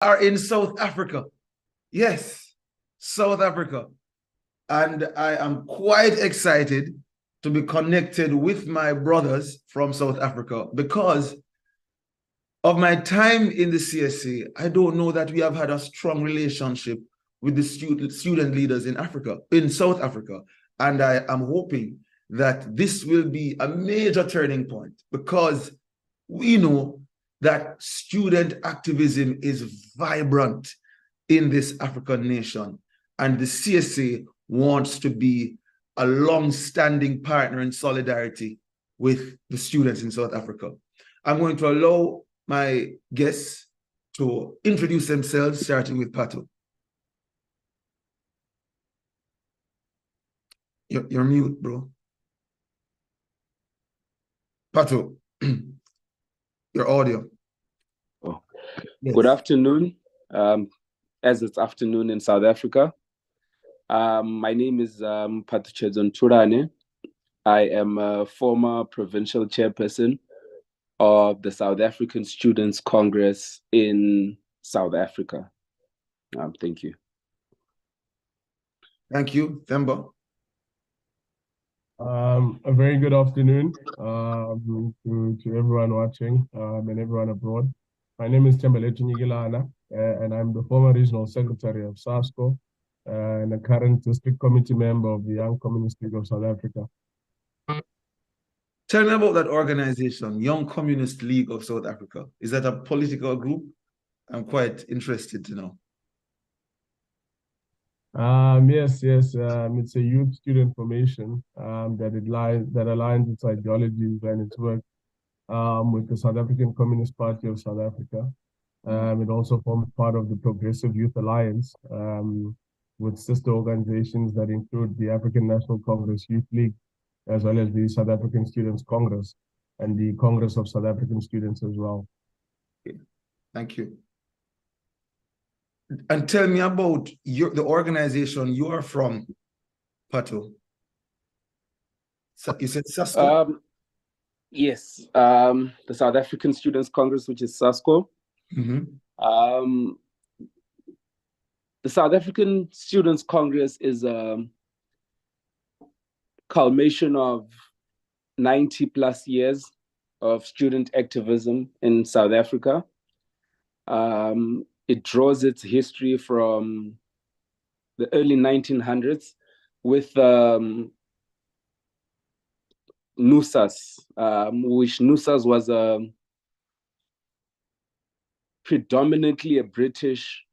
are in South Africa. Yes, South Africa. And I am quite excited to be connected with my brothers from South Africa because of my time in the CSA. I don't know that we have had a strong relationship with the student leaders in Africa, in South Africa. And I am hoping that this will be a major turning point because we know that student activism is vibrant in this African nation. And the CSA wants to be a long-standing partner in solidarity with the students in South Africa. I'm going to allow my guests to introduce themselves, starting with Pato. You're mute, bro. Pato, your audio. Oh. Yes. Good afternoon, as it's afternoon in South Africa. My name is Pato Turane. I am a former provincial chairperson of the South African Students Congress in South Africa. Thank you. Thank you, Themba. A very good afternoon to everyone watching and everyone abroad. My name is Tembeletu Nyigilana, and I'm the former regional secretary of SASCO and a current district committee member of the Young Communist League of South Africa. Tell me about that organization, Young Communist League of South Africa. Is that a political group? I'm quite interested to know. Yes. It's a youth student formation that aligns its ideologies and its work with the South African Communist Party of South Africa. It also forms part of the Progressive Youth Alliance with sister organizations that include the African National Congress Youth League, as well as the South African Students Congress and the Congress of South African Students as well. Okay. Thank you. And tell me about the organization you are from, Pato. You said SASCO? Yes, the South African Students Congress, which is SASCO. Mm-hmm. The South African Students Congress is a culmination of 90 plus years of student activism in South Africa. It draws its history from the early 1900s with NUSAS, which NUSAS was predominantly a British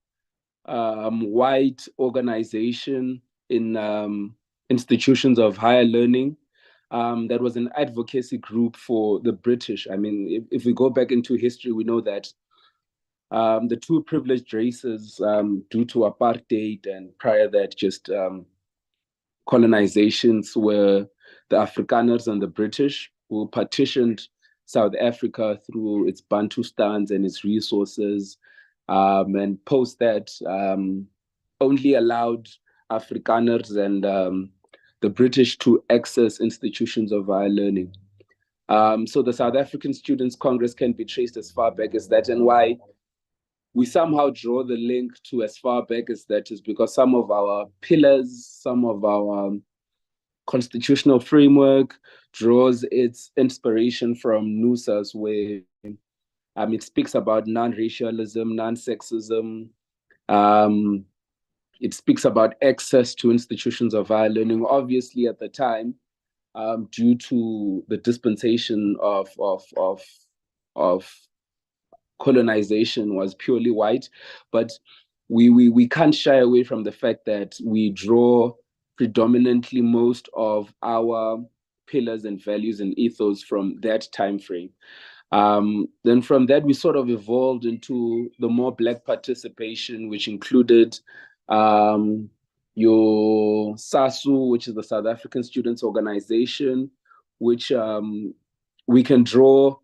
white organization in institutions of higher learning. That was an advocacy group for the British. I mean, if we go back into history, we know that the two privileged races, due to apartheid and prior that just colonizations, were the Afrikaners and the British, who partitioned South Africa through its Bantustans and its resources, and post that only allowed Afrikaners and the British to access institutions of higher learning. So the South African Students Congress can be traced as far back as that, and why we somehow draw the link to as far back as that is because some of our pillars, some of our constitutional framework draws its inspiration from NUSAS, where it speaks about non-racialism, non-sexism. It speaks about access to institutions of higher learning. Obviously, at the time, due to the dispensation of colonization, was purely white, but we can't shy away from the fact that we draw predominantly most of our pillars and values and ethos from that time frame. Then from that, we sort of evolved into the more Black participation, which included your SASU, which is the South African Students Organization, which we can draw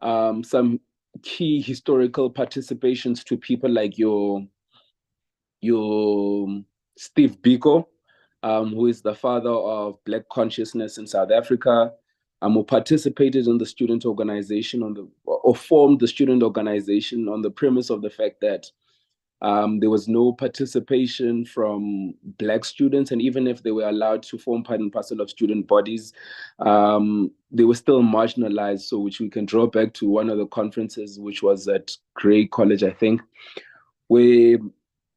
some key historical participations to people like your Steve Biko, who is the father of Black consciousness in South Africa, who participated in the student organization or formed the student organization on the premise of the fact that There was no participation from Black students, and even if they were allowed to form part and parcel of student bodies, they were still marginalized. So, which we can draw back to one of the conferences, which was at Grey College, I think, where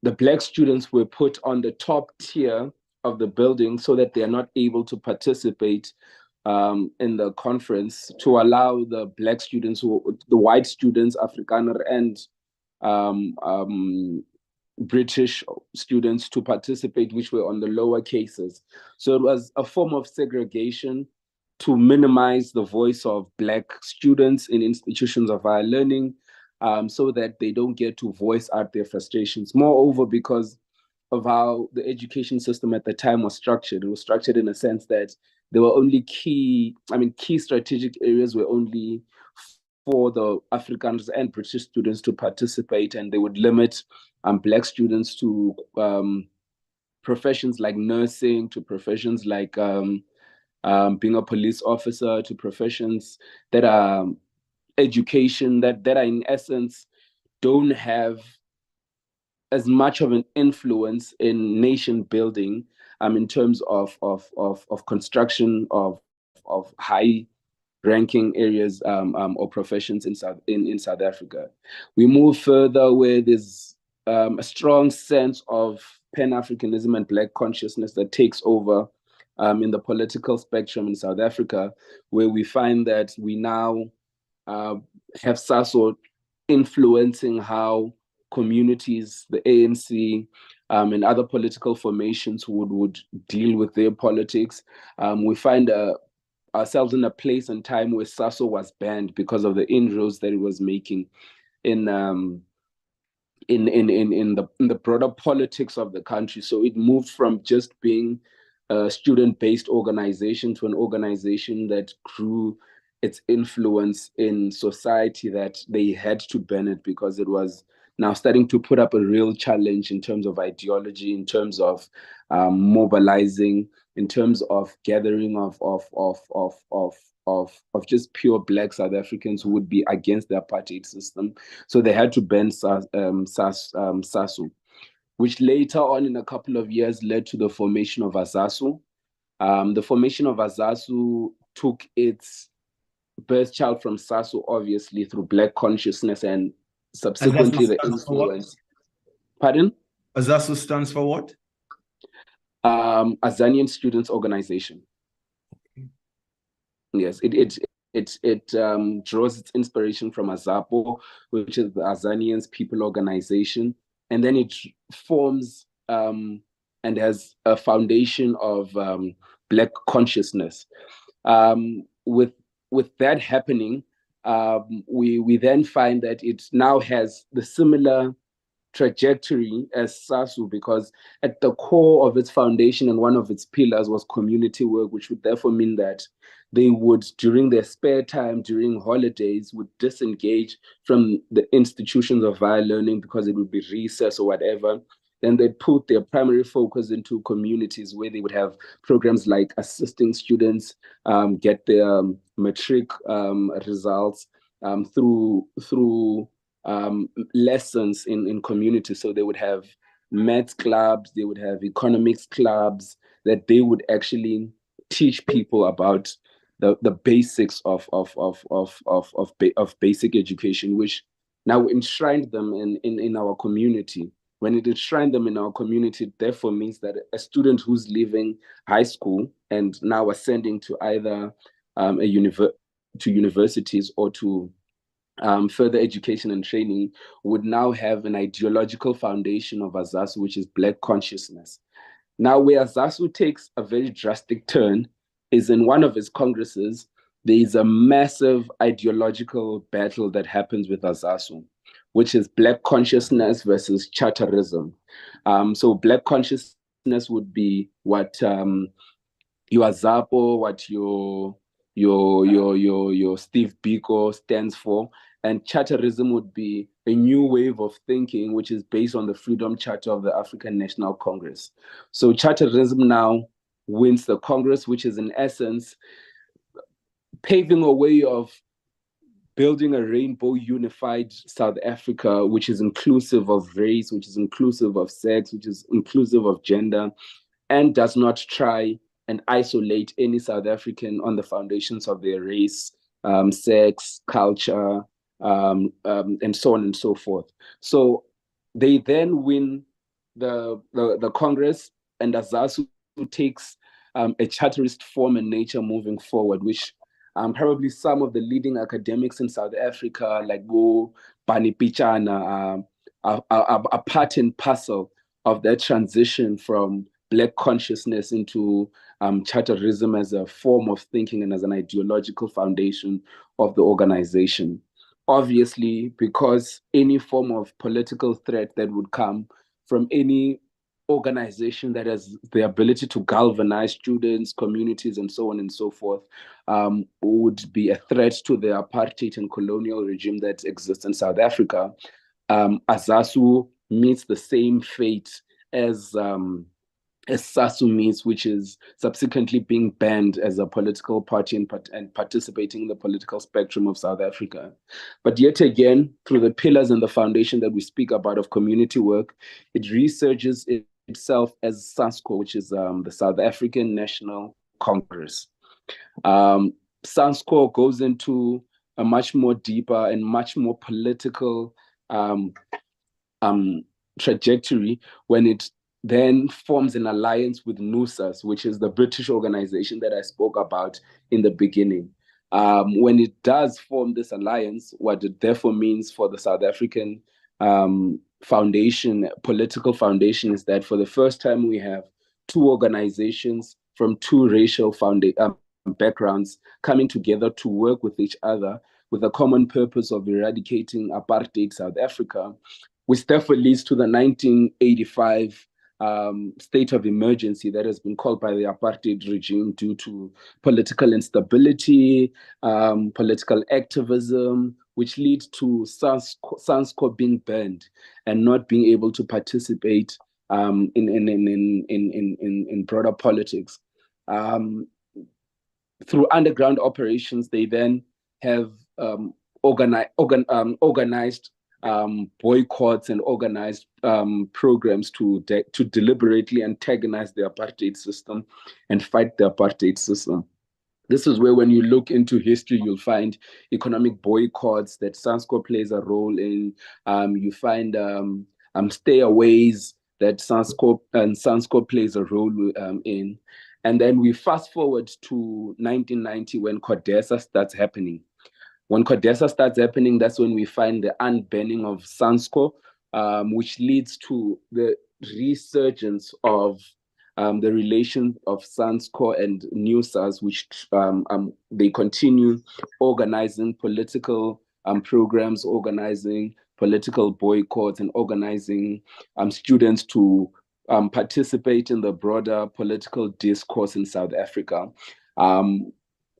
the Black students were put on the top tier of the building so that they are not able to participate in the conference, to allow the Black students, the white students, Afrikaner and British students, to participate, which were on the lower cases. So it was a form of segregation to minimize the voice of Black students in institutions of higher learning, so that they don't get to voice out their frustrations. Moreover, because of how the education system at the time was structured, it was structured in a sense that there were only key strategic areas were only for the Afrikaners and British students to participate, and they would limit Black students to professions like nursing, to professions like being a police officer, to professions that are education, that are in essence don't have as much of an influence in nation building, in terms of construction of high ranking areas or professions in South Africa. We move further where there's a strong sense of Pan-Africanism and Black consciousness that takes over in the political spectrum in South Africa, where we find that we now have SASO influencing how communities, the ANC, and other political formations would deal with their politics. We find ourselves in a place and time where SASO was banned because of the inroads that it was making in the broader politics of the country. So it moved from just being a student-based organization to an organization that grew its influence in society, that they had to ban it because it was now starting to put up a real challenge in terms of ideology, in terms of mobilizing, in terms of gathering of just pure Black South Africans who would be against the apartheid system. So they had to ban SASU, which later on in a couple of years led to the formation of AZASU. The formation of AZASU took its birth child from SASU, obviously, through Black consciousness and subsequently the influence. Pardon? AZASU stands for what? Azanian Students Organization. Okay. Yes, it draws its inspiration from AZAPO, which is the Azanians People Organization, and then it forms and has a foundation of Black consciousness. With that happening, we then find that it now has the similar trajectory as SASU, because at the core of its foundation and one of its pillars was community work, which would therefore mean that they would, during their spare time, during holidays, would disengage from the institutions of higher learning because it would be recess or whatever. Then they'd put their primary focus into communities where they would have programs like assisting students get their matric results through lessons in community. So they would have maths clubs, they would have economics clubs, that they would actually teach people about the basics of basic education, which now enshrined them in our community. When it enshrined them in our community, it therefore means that a student who's leaving high school and now ascending to either to universities or to further education and training would now have an ideological foundation of AZASU, which is Black consciousness. Now, where AZASU takes a very drastic turn is in one of its congresses, there is a massive ideological battle that happens with AZASU, which is Black consciousness versus Charterism. So Black consciousness would be what your AZAPO, what your Steve Biko stands for, and Charterism would be a new wave of thinking, which is based on the Freedom Charter of the African National Congress. So Charterism now wins the Congress, which is in essence paving a way of building a rainbow unified South Africa, which is inclusive of race, which is inclusive of sex, which is inclusive of gender, and does not try and isolate any South African on the foundations of their race, sex, culture, and so on and so forth. So they then win the Congress, and Azasu takes a charterist form and nature moving forward, which probably some of the leading academics in South Africa, like Go Bani Pichana, are part and parcel of that transition from Black consciousness into charterism as a form of thinking and as an ideological foundation of the organization. Obviously, because any form of political threat that would come from any organization that has the ability to galvanize students, communities, and so on and so forth, would be a threat to the apartheid and colonial regime that exists in South Africa. Azasu meets the same fate as SASU meets, which is subsequently being banned as a political party and participating in the political spectrum of South Africa. But yet again, through the pillars and the foundation that we speak about of community work, it resurges itself as SANSCO, which is the South African National Congress. SANSCO goes into a much more deeper and much more political trajectory when it then forms an alliance with NUSAS, which is the British organization that I spoke about in the beginning. When it does form this alliance, what it therefore means for the South African foundation, political foundation, is that for the first time we have two organizations from two racial backgrounds coming together to work with each other with a common purpose of eradicating apartheid South Africa, which therefore leads to the 1985 state of emergency that has been called by the apartheid regime due to political instability, political activism, which leads to SANSCO being banned and not being able to participate in broader politics. Through underground operations, they then have organized boycotts and organized programs to deliberately antagonize the apartheid system and fight the apartheid system. This is where, when you look into history, you'll find economic boycotts that SANSCO plays a role in. You find stayaways that SANSCO plays a role in. And then we fast forward to 1990 when CODESA starts happening. When CODESA starts happening, that's when we find the unbanning of SANSCO, which leads to the resurgence of the relation of SANSCO and NUSAS, which they continue organizing political programs, organizing political boycotts, and organizing students to participate in the broader political discourse in South Africa.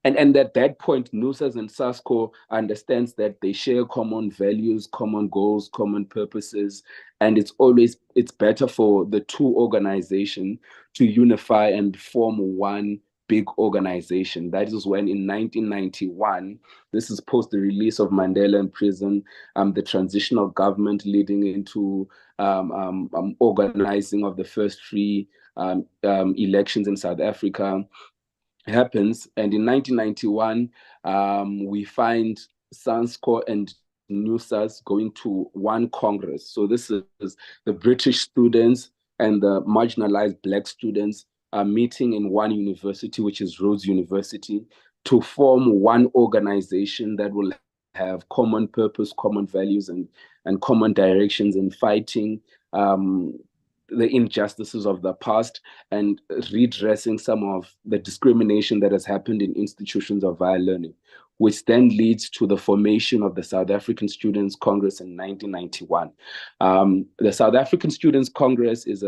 And at that point, NUSAS and SASCO understands that they share common values, common goals, common purposes, and it's better for the two organizations to unify and form one big organization. That is when, in 1991, this is post the release of Mandela in prison, the transitional government leading into organizing of the first free elections in South Africa happens. And in 1991, we find SANSCO and NUSAS going to one Congress. So this is the British students and the marginalized Black students meeting in one university, which is Rhodes University, to form one organization that will have common purpose, common values, and common directions in fighting the injustices of the past and redressing some of the discrimination that has happened in institutions of higher learning, which then leads to the formation of the South African Students' Congress in 1991. The South African Students' Congress is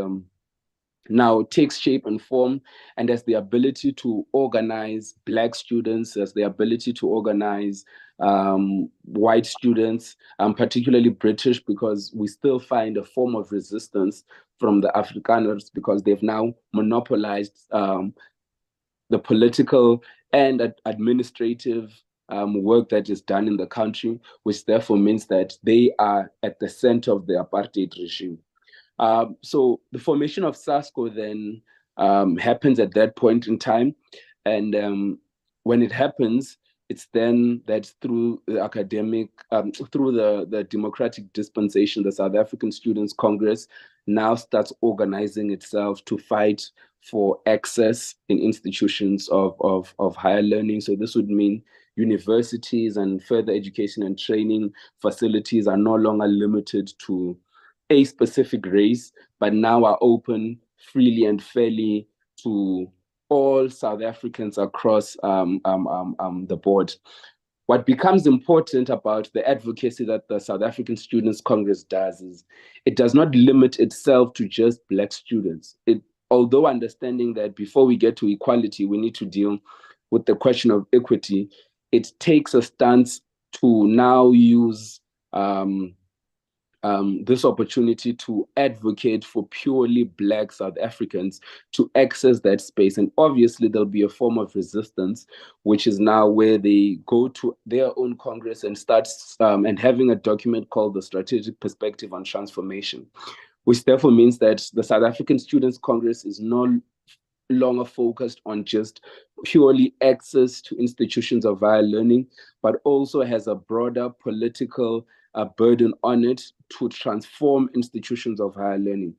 now takes shape and form and has the ability to organize Black students, has the ability to organize white students, particularly British, because we still find a form of resistance from the Afrikaners because they've now monopolized the political and administrative work that is done in the country, which therefore means that they are at the center of the apartheid regime. So the formation of SASCO then happens at that point in time. And when it happens, it's then that through the academic, through the democratic dispensation, the South African Students' Congress now starts organizing itself to fight for access in institutions of higher learning. So this would mean universities and further education and training facilities are no longer limited to a specific race, but now are open freely and fairly to all South Africans across the board. What becomes important about the advocacy that the South African Students' Congress does is it does not limit itself to just Black students. Although understanding that before we get to equality, we need to deal with the question of equity, it takes a stance to now use this opportunity to advocate for purely Black South Africans to access that space. And obviously there'll be a form of resistance, which is now where they go to their own Congress and start and having a document called the Strategic Perspective on Transformation, which therefore means that the South African Students' Congress is no longer focused on just purely access to institutions of higher learning, but also has a broader political burden on it to transform institutions of higher learning.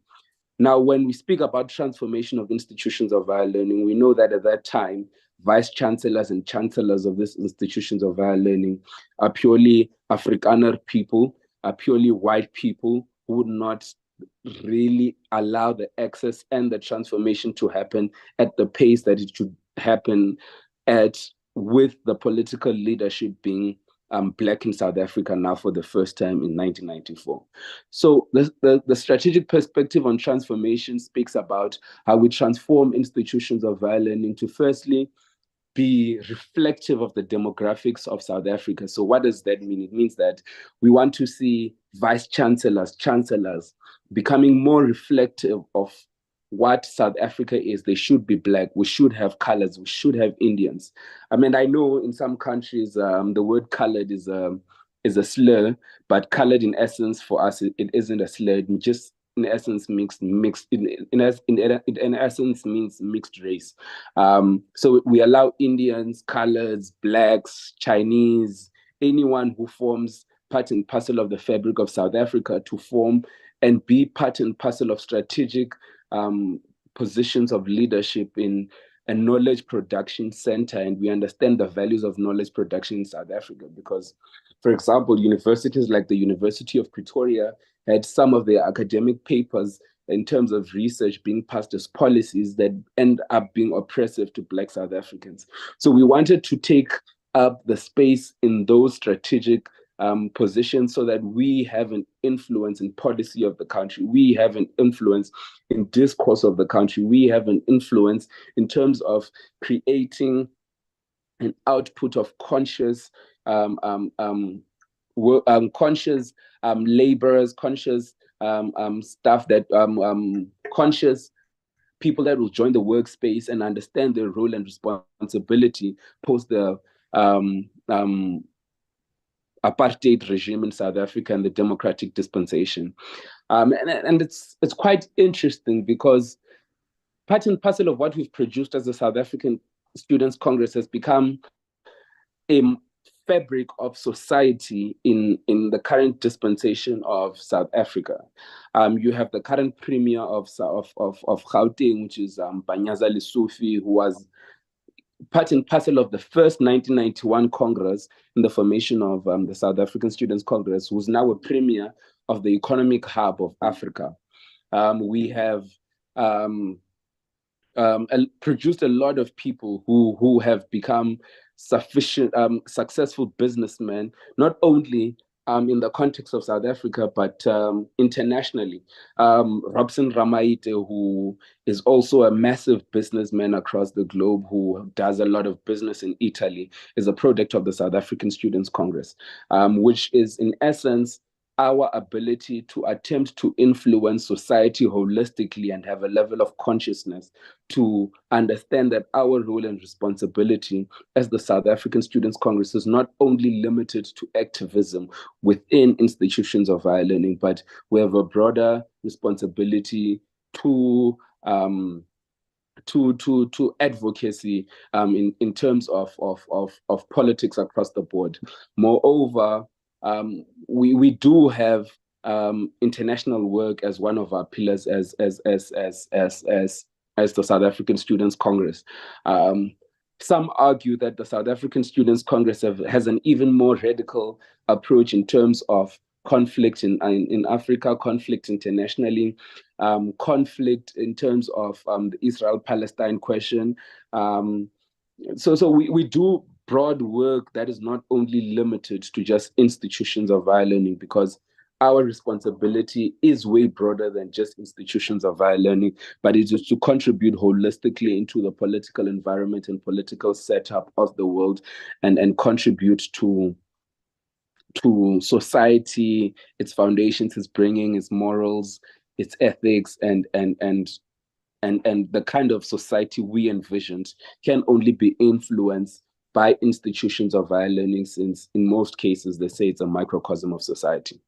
Now, when we speak about transformation of institutions of higher learning, we know that at that time, vice chancellors and chancellors of these institutions of higher learning are purely Afrikaner people, are purely white people who would not really allow the access and the transformation to happen at the pace that it should happen at, with the political leadership being Black in South Africa now for the first time in 1994. So the strategic perspective on transformation speaks about how we transform institutions of higher learning to firstly be reflective of the demographics of South Africa. So what does that mean? It means that we want to see vice chancellors, chancellors becoming more reflective of what South Africa is. They should be Black. We should have colors. We should have Indians. I mean, I know in some countries the word colored is a slur, but colored in essence for us it isn't a slur. It just in essence in essence means mixed race. So we allow Indians, colors, Blacks, Chinese, anyone who forms part and parcel of the fabric of South Africa to form and be part and parcel of strategic positions of leadership in a knowledge production center. And we understand the values of knowledge production in South Africa because, for example, universities like the University of Pretoria had some of their academic papers in terms of research being passed as policies that end up being oppressive to Black South Africans. So we wanted to take up the space in those strategic positions so that we have an influence in policy of the country. We have an influence in discourse of the country. We have an influence in terms of creating an output of conscious conscious laborers, conscious staff that conscious people that will join the workspace and understand their role and responsibility post the apartheid regime in South Africa and the democratic dispensation. And it's quite interesting because part and parcel of what we've produced as the South African Students' Congress has become a fabric of society in the current dispensation of South Africa. You have the current premier of Gauteng, which is Banyaza Lesufi, who was part and parcel of the first 1991 Congress in the formation of the South African Students' Congress, who's now a premier of the economic hub of Africa. We have produced a lot of people who have become successful businessmen, not only in the context of South Africa, but internationally. Robson Ramaite, who is also a massive businessman across the globe, who does a lot of business in Italy, is a product of the South African Students' Congress, which is in essence our ability to attempt to influence society holistically and have a level of consciousness to understand that our role and responsibility as the South African Students' Congress is not only limited to activism within institutions of higher learning, but we have a broader responsibility to advocacy in terms of politics across the board. Moreover, we do have international work as one of our pillars as the South African Students Congress. Some argue that the South African Students Congress has an even more radical approach in terms of conflict in Africa, conflict internationally, conflict in terms of the Israel-Palestine question. So we do broad work that is not only limited to just institutions of higher learning, because our responsibility is way broader than just institutions of higher learning, but it is to contribute holistically into the political environment and political setup of the world, and contribute to society, its foundations, its bringing, its morals, its ethics, and the kind of society we envisioned can only be influenced by institutions of higher learning, since in most cases they say it's a microcosm of society.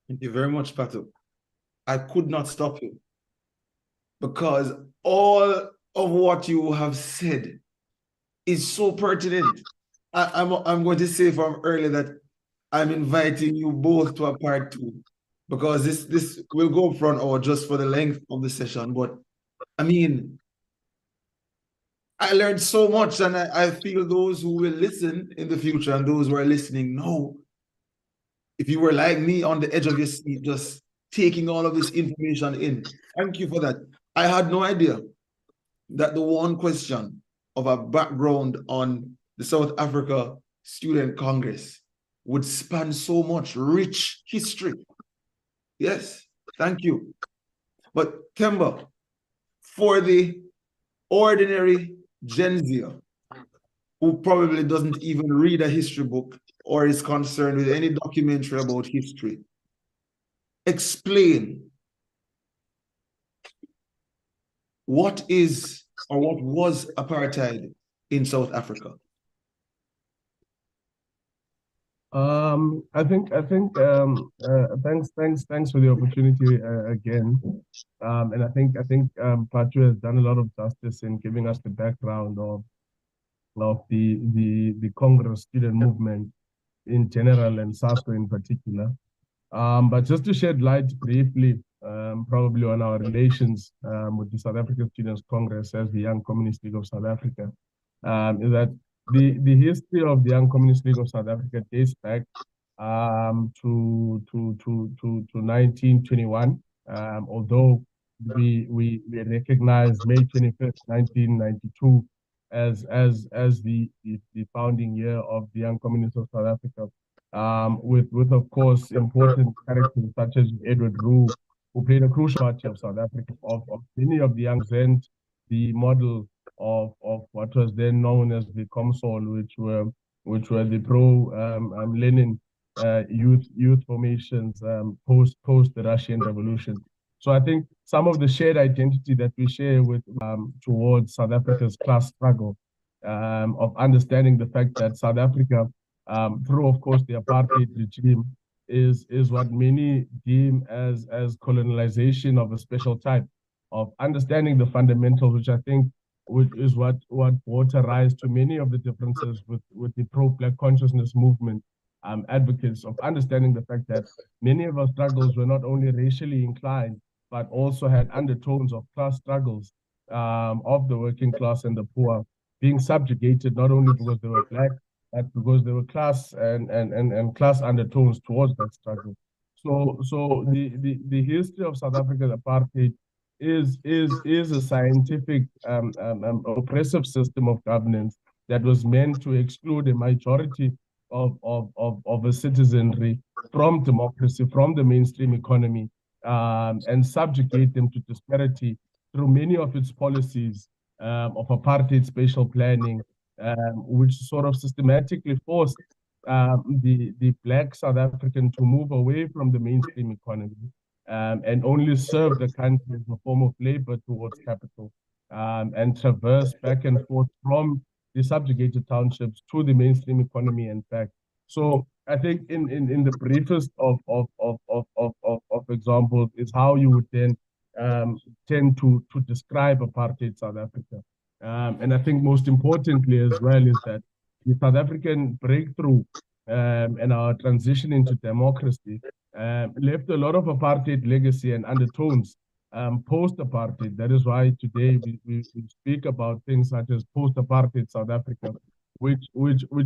Thank you very much, Patu. I could not stop you, because all of what you have said is so pertinent. I'm going to say from earlier that I'm inviting you both to a part 2, because this will go for an hour just for the length of the session. But I mean, I learned so much, and I feel those who will listen in the future and those who are listening know, if you were like me on the edge of your seat, just taking all of this information in. Thank you for that. I had no idea that the one question of a background on the South Africa Student Congress would span so much rich history. Yes, thank you. But Kemba, for the ordinary Gen Z who probably doesn't even read a history book or is concerned with any documentary about history, explain what is or what was apartheid in South Africa. I think thanks for the opportunity again. And I think Patu has done a lot of justice in giving us the background of the Congress student movement in general and SASCO in particular. But just to shed light briefly, probably on our relations with the South African Students Congress as the Young Communist League of South Africa, is that the history of the Young Communist League of South Africa dates back to 1921. Although we recognize May 25th, 1992 as the founding year of the Young Communists of South Africa, with of course important characters such as Edward Roux, who played a crucial part of South Africa, of many of the young and the model of what was then known as the COMSOL, which were the pro Lenin youth formations post the Russian Revolution. So I think some of the shared identity that we share with towards South Africa's class struggle, of understanding the fact that South Africa, through of course the apartheid regime, is what many deem as colonization of a special type, of understanding the fundamentals, which I think is what brought a rise to many of the differences with the pro-Black consciousness movement advocates, of understanding the fact that many of our struggles were not only racially inclined, but also had undertones of class struggles of the working class and the poor being subjugated, not only because they were Black, but because there were class and class undertones towards that struggle. So the history of South Africa's apartheid is a scientific oppressive system of governance that was meant to exclude a majority of a citizenry from democracy, from the mainstream economy, and subjugate them to disparity through many of its policies of apartheid spatial planning, which sort of systematically forced the Black South African to move away from the mainstream economy and only serve the country as a form of labor towards capital, and traverse back and forth from the subjugated townships to the mainstream economy and back. So I think in the briefest of examples is how you would then tend to describe apartheid South Africa. And I think most importantly as well is that the South African breakthrough and our transition into democracy left a lot of apartheid legacy and undertones post-apartheid. That is why today we speak about things such as post-apartheid South Africa, which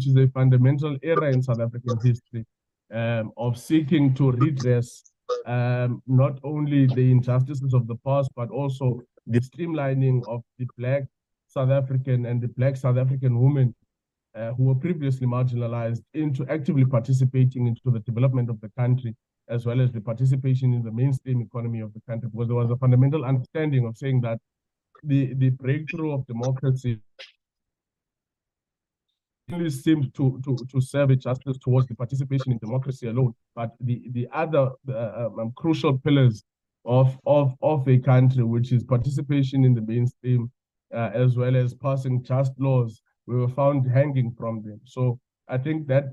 is a fundamental era in South African history of seeking to redress not only the injustices of the past, but also the streamlining of the Black South African and the Black South African women who were previously marginalized into actively participating into the development of the country, as well as the participation in the mainstream economy of the country, because there was a fundamental understanding of saying that the breakthrough of democracy only seems to serve a justice towards the participation in democracy alone, but the other crucial pillars of a country, which is participation in the mainstream, as well as passing just laws, we were found hanging from them. So I think that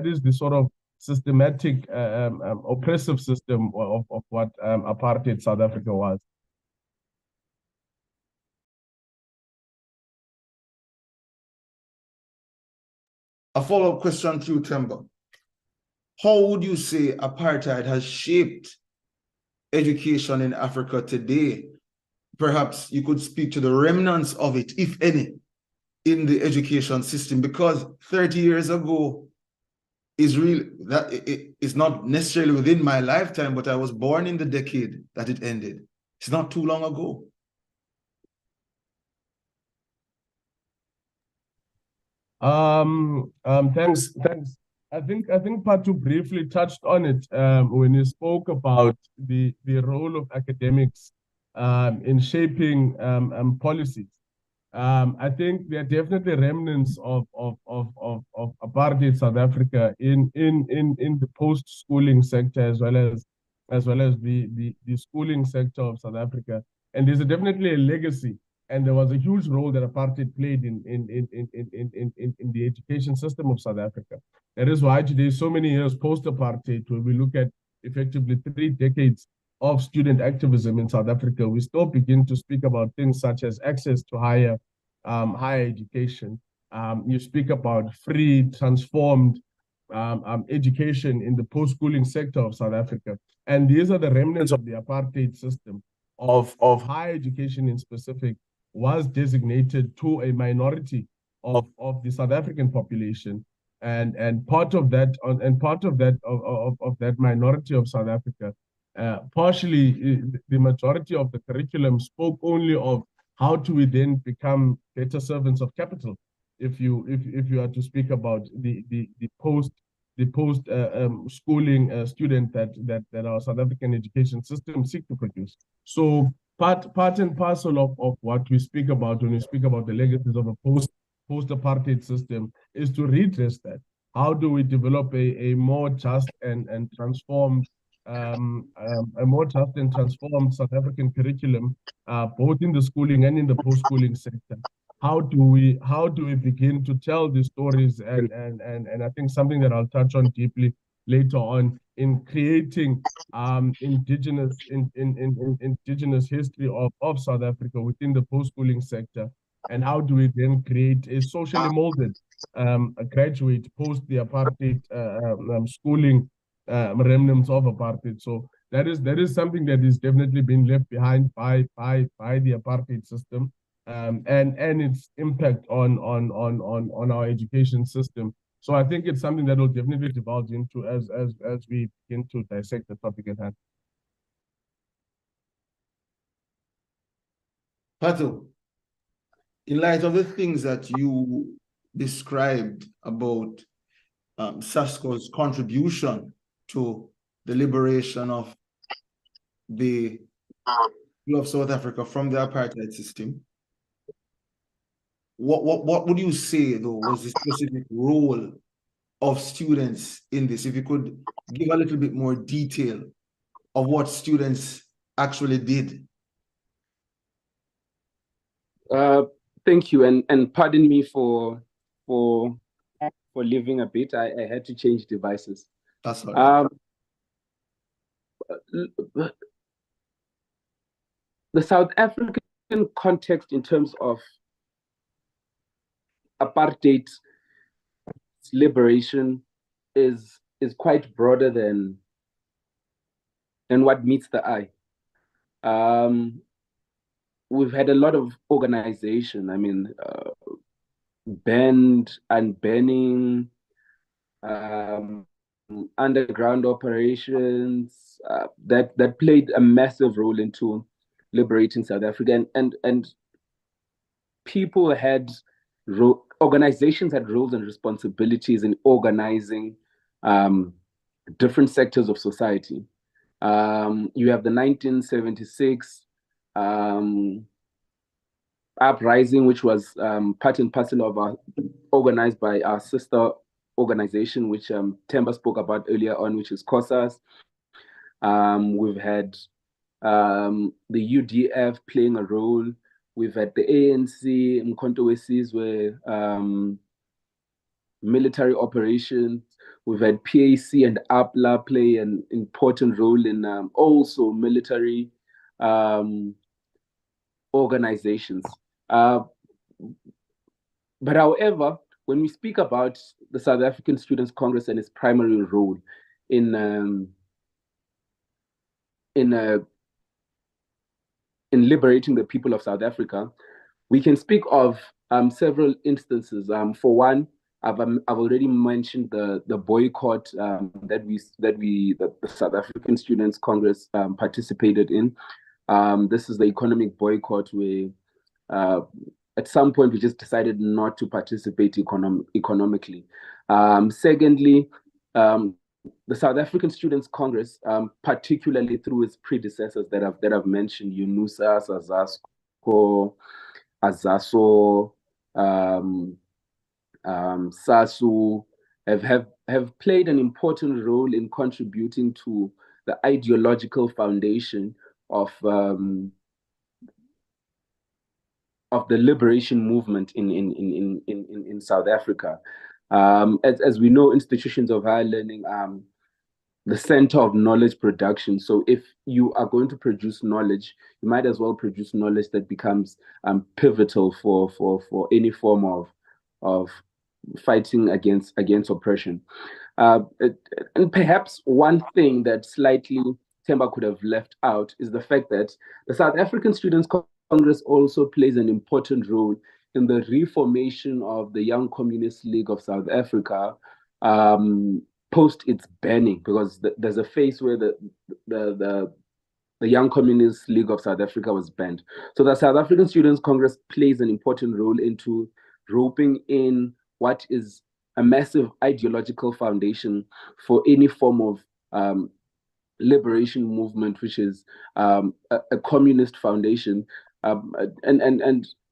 is the sort of systematic oppressive system of what apartheid South Africa was. A follow-up question to you, Temba. How would you say apartheid has shaped education in Africa today? Perhaps you could speak to the remnants of it, if any, in the education system, because 30 years ago is real, that it is not necessarily within my lifetime, but I was born in the decade that it ended. It's not too long ago. Thanks. I think Patu briefly touched on it when he spoke about the role of academics in shaping policies. I think there are definitely remnants of apartheid South Africa in the post-schooling sector as well as the schooling sector of South Africa, and there's definitely a legacy. And there was a huge role that apartheid played in the education system of South Africa. That is why today, so many years post-apartheid, when we look at effectively 3 decades of student activism in South Africa, we still begin to speak about things such as access to higher education. You speak about free, transformed education in the post-schooling sector of South Africa. And these are the remnants of the apartheid system of higher education in specific was designated to a minority of the South African population. And part of that minority of South Africa, partially the majority of the curriculum spoke only of how do we then become better servants of capital. If you are to speak about the post schooling student that our South African education system seek to produce. So part and parcel of what we speak about when we speak about the legacies of a post-apartheid system is to redress that. How do we develop a more just and transformed South African curriculum, both in the schooling and in the post-schooling sector? How do we begin to tell these stories and I think something that I'll touch on deeply later on in creating indigenous history of South Africa within the post-schooling sector, and how do we then create a socially molded a graduate post the apartheid schooling remnants of apartheid. So that is something that is definitely being left behind by the apartheid system. And its impact on our education system. So I think it's something that will definitely divulge into as we begin to dissect the topic at hand. Pato, in light of the things that you described about SASCO's contribution to the liberation of the people of South Africa from the apartheid system, what would you say, though, was the specific role of students in this? If you could give a little bit more detail of what students actually did. Thank you, and pardon me for leaving a bit. I had to change devices. That's all right. The South African context in terms of apartheid liberation is quite broader than what meets the eye. We've had a lot of organization. I mean, banned and banning, underground operations that played a massive role into liberating South Africa, and people had organizations had roles and responsibilities in organizing different sectors of society. You have the 1976 uprising, which was part and parcel of organized by our sister organization, which Themba spoke about earlier on, which is COSAS. We've had the UDF playing a role. We've had the ANC, Mkhonto weSizwe, military operations. We've had PAC and APLA play an important role in also military organizations. But however, when we speak about the South African Students' Congress and its primary role in liberating the people of South Africa, we can speak of several instances. For one, I've already mentioned the boycott that the South African Students' Congress participated in. This is the economic boycott where at some point we just decided not to participate economically. Secondly, the South African Students' Congress, particularly through its predecessors that I've mentioned, UNUSA, SASCO, AZASO, SASU, have played an important role in contributing to the ideological foundation of the liberation movement in South Africa. As we know, institutions of higher learning the center of knowledge production. So if you are going to produce knowledge, you might as well produce knowledge that becomes pivotal for any form of fighting against oppression. And perhaps one thing that slightly Themba could have left out is the fact that the South African Students' Congress also plays an important role in the reformation of the Young Communist League of South Africa post its banning, because there's a phase where the Young Communist League of South Africa was banned. So the South African Students' Congress plays an important role into roping in what is a massive ideological foundation for any form of liberation movement, which is a communist foundation.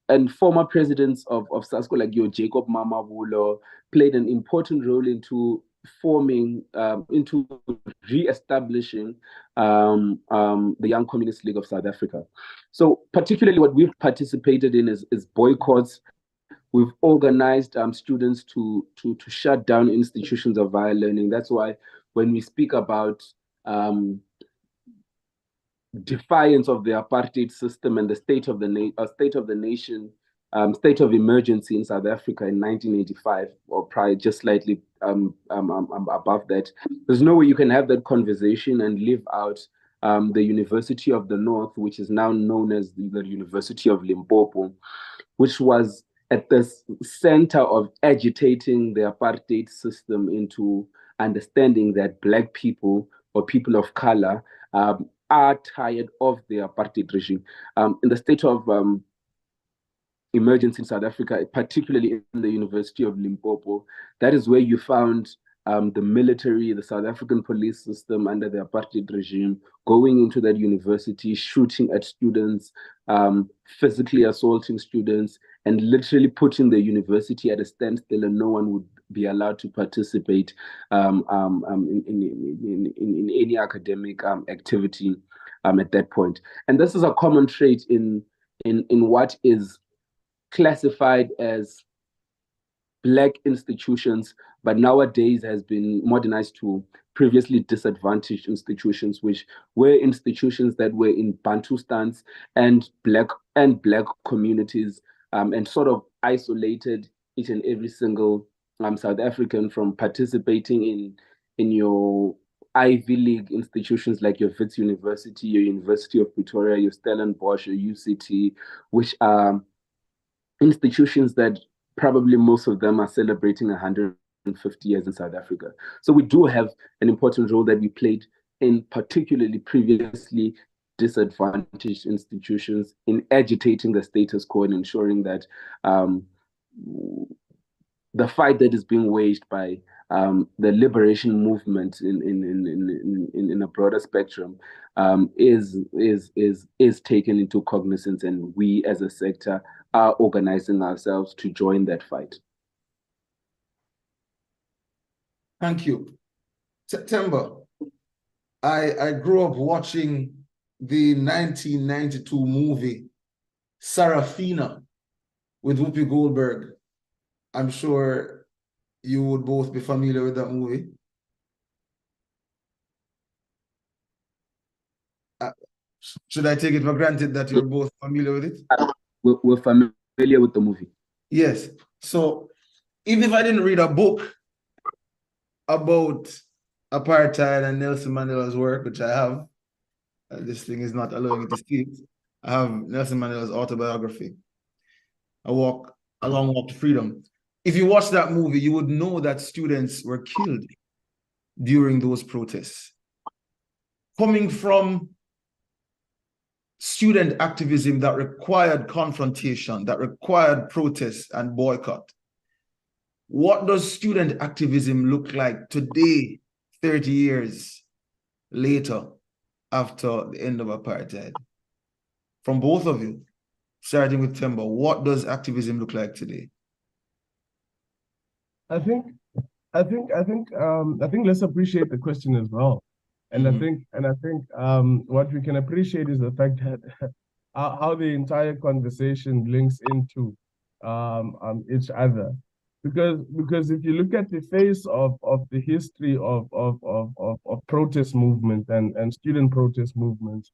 And former presidents of SASCO, like your Jacob Mamabulo, played an important role into forming, into re-establishing the Young Communist League of South Africa. So particularly what we've participated in is boycotts. We've organized students to shut down institutions of higher learning. That's why when we speak about defiance of the apartheid system and the state of the nation, state of emergency in South Africa in 1985, or probably just slightly above that, there's no way you can have that conversation and leave out the University of the North, which is now known as the University of Limpopo, which was at the center of agitating the apartheid system into understanding that Black people or people of color are tired of the apartheid regime. In the state of emergency in South Africa, particularly in the University of Limpopo, that is where you found the military, the South African police system under the apartheid regime, going into that university, shooting at students, physically assaulting students, and literally putting the university at a standstill, and no one be allowed to participate in any academic activity at that point. And this is a common trait in what is classified as Black institutions, but nowadays has been modernized to previously disadvantaged institutions, which were institutions that were in Bantustans and Black communities, and sort of isolated each and every single South African from participating in your Ivy League institutions like your Wits University, your University of Pretoria, your Stellenbosch, your UCT, which are institutions that probably most of them are celebrating 150 years in South Africa. So we do have an important role that we played in particularly previously disadvantaged institutions in agitating the status quo and ensuring that the fight that is being waged by the liberation movement in a broader spectrum is taken into cognizance, and we as a sector are organizing ourselves to join that fight. Thank you. September, I grew up watching the 1992 movie Sarafina with Whoopi Goldberg. I'm sure you would both be familiar with that movie. Should I take it for granted that you're both familiar with it? We're familiar with the movie. Yes. So even if I didn't read a book about apartheid and Nelson Mandela's work, which I have, this thing is not allowing me to see it. I have Nelson Mandela's autobiography, A Long Walk to Freedom. If you watch that movie, you would know that students were killed during those protests. Coming from student activism that required confrontation, that required protest and boycott, what does student activism look like today, 30 years later, after the end of apartheid? From both of you, starting with Temba, what does activism look like today? I think let's appreciate the question as well. And I think what we can appreciate is the fact that how the entire conversation links into each other. Because if you look at the face of the history of protest movement and student protest movements,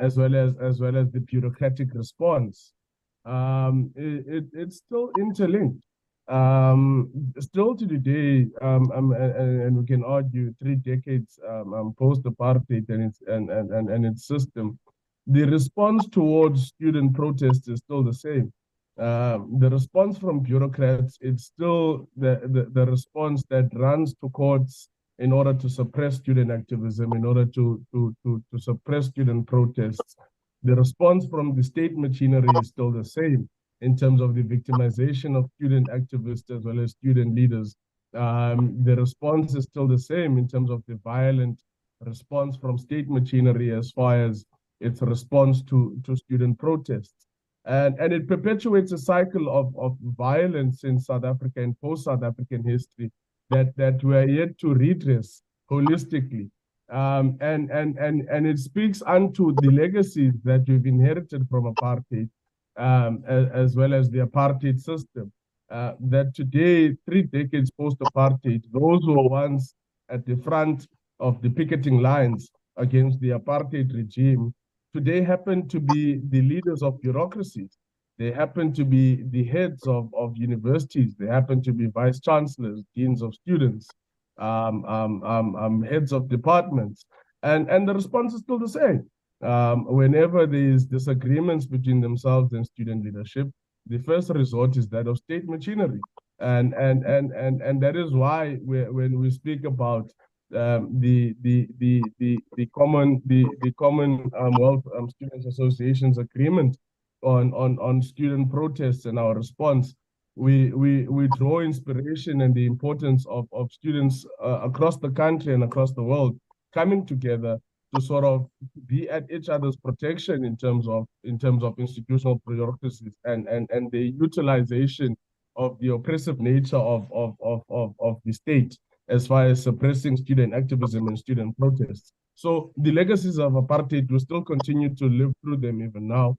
as well as the bureaucratic response, it's still interlinked. Still to the day, and we can argue 3 decades post-apartheid and its system, the response towards student protests is still the same. The response from bureaucrats, it's still the response that runs to courts in order to suppress student activism, in order to suppress student protests. The response from the state machinery is still the same in terms of the victimization of student activists as well as student leaders. The response is still the same in terms of the violent response from state machinery as far as its response to student protests. And it perpetuates a cycle of violence in South Africa and post-South African history that we are yet to redress holistically. And it speaks unto the legacies that we've inherited from apartheid, as well as the apartheid system, that today, 3 decades post-apartheid, those who were once at the front of the picketing lines against the apartheid regime, today happen to be the leaders of bureaucracies. They happen to be the heads of universities. They happen to be vice chancellors, deans of students, heads of departments. And the response is still the same. Whenever there's disagreements between themselves and student leadership, the first resort is that of state machinery. And that is why when we speak about the Commonwealth Students Association's agreement on student protests and our response, we draw inspiration and the importance of students across the country and across the world coming together to sort of be at each other's protection in terms of institutional bureaucracies and the utilization of the oppressive nature of the state as far as suppressing student activism and student protests. So the legacies of apartheid will still continue to live through them even now.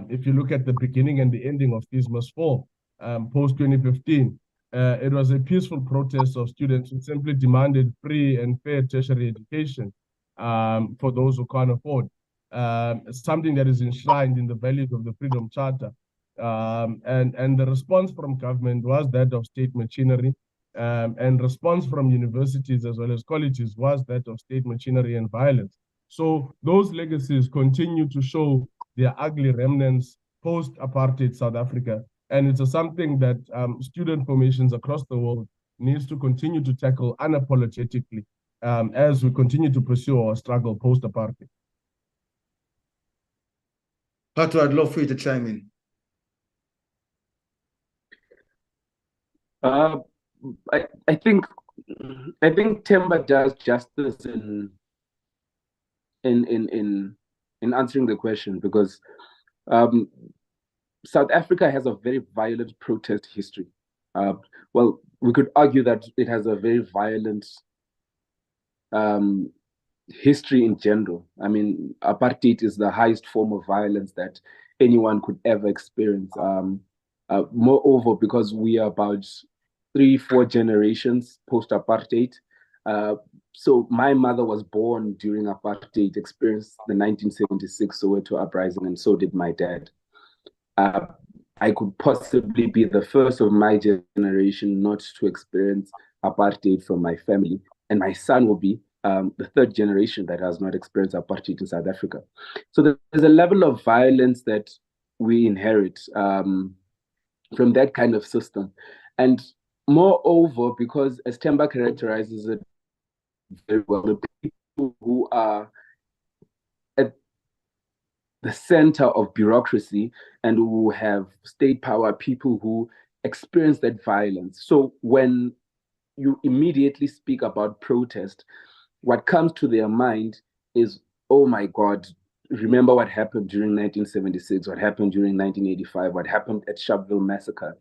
If you look at the beginning and the ending of Fees Must Fall, post 2015, it was a peaceful protest of students who simply demanded free and fair tertiary education for those who can't afford. Something that is enshrined in the values of the Freedom Charter. And the response from government was that of state machinery, and response from universities as well as colleges was that of state machinery and violence. So those legacies continue to show their ugly remnants post-apartheid South Africa. And it's something that student formations across the world needs to continue to tackle unapologetically as we continue to pursue our struggle post-apartheid. Pato, I'd love for you to chime in. I think Themba does justice in answering the question, because South Africa has a very violent protest history. Well, we could argue that it has a very violent history in general. I mean, apartheid is the highest form of violence that anyone could ever experience. Moreover, because we are about 3-4 generations post-apartheid. So my mother was born during apartheid, experienced the 1976 Soweto uprising, and so did my dad. I could possibly be the first of my generation not to experience apartheid from my family, and my son will be the third generation that has not experienced apartheid in South Africa. So there's a level of violence that we inherit from that kind of system. And moreover, because as Themba characterizes it very well, the people who are at the center of bureaucracy and who have state power, people who experience that violence. So when you immediately speak about protest, what comes to their mind is, oh my God, remember what happened during 1976, what happened during 1985, what happened at Sharpeville Massacre.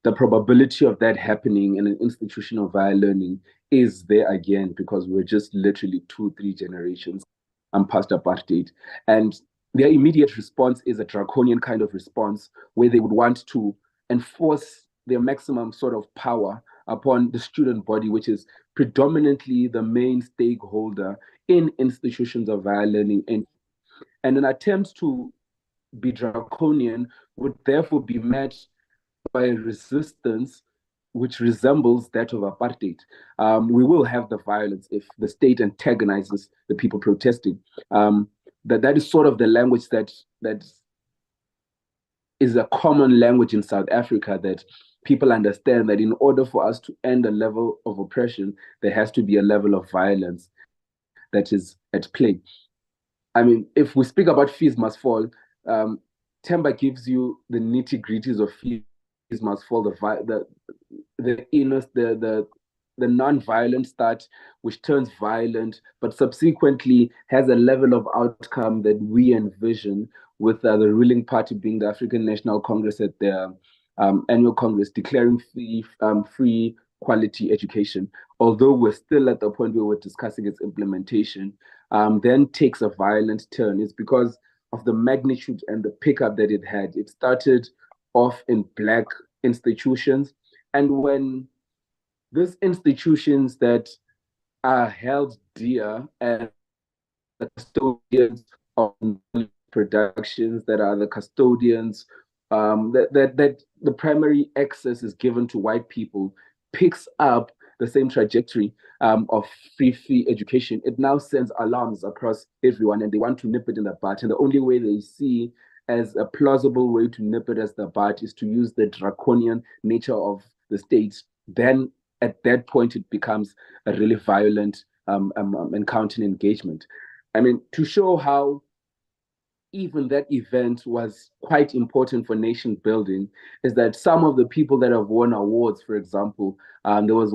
The probability of that happening in an institution of higher learning is there again, because we're just literally 2-3 generations past apartheid. And their immediate response is a draconian kind of response where they would want to enforce their maximum sort of power upon the student body, which is predominantly the main stakeholder in institutions of higher learning. And an attempt to be draconian would therefore be met by resistance which resembles that of apartheid. We will have the violence if the state antagonizes the people protesting. That is sort of the language that is a common language in South Africa, that people understand that in order for us to end a level of oppression, there has to be a level of violence that is at play. I mean, if we speak about Fees Must Fall, Themba gives you the nitty-gritties of Fees Must Fall, the non-violent start, which turns violent, but subsequently has a level of outcome that we envision, with the ruling party being the African National Congress at their annual Congress declaring free quality education. Although we're still at the point where we're discussing its implementation, then takes a violent turn. It's because of the magnitude and the pickup that it had. It started off in Black institutions, and when these institutions that are held dear and the custodians of productions, that are the custodians, that the primary access is given to white people, picks up the same trajectory of free education, it now sends alarms across everyone, and they want to nip it in the bud. And the only way they see as a plausible way to nip it as the bud is to use the draconian nature of the states. Then at that point, it becomes a really violent encounter and engagement. I mean, to show how even that event was quite important for nation building is that some of the people that have won awards, for example, there was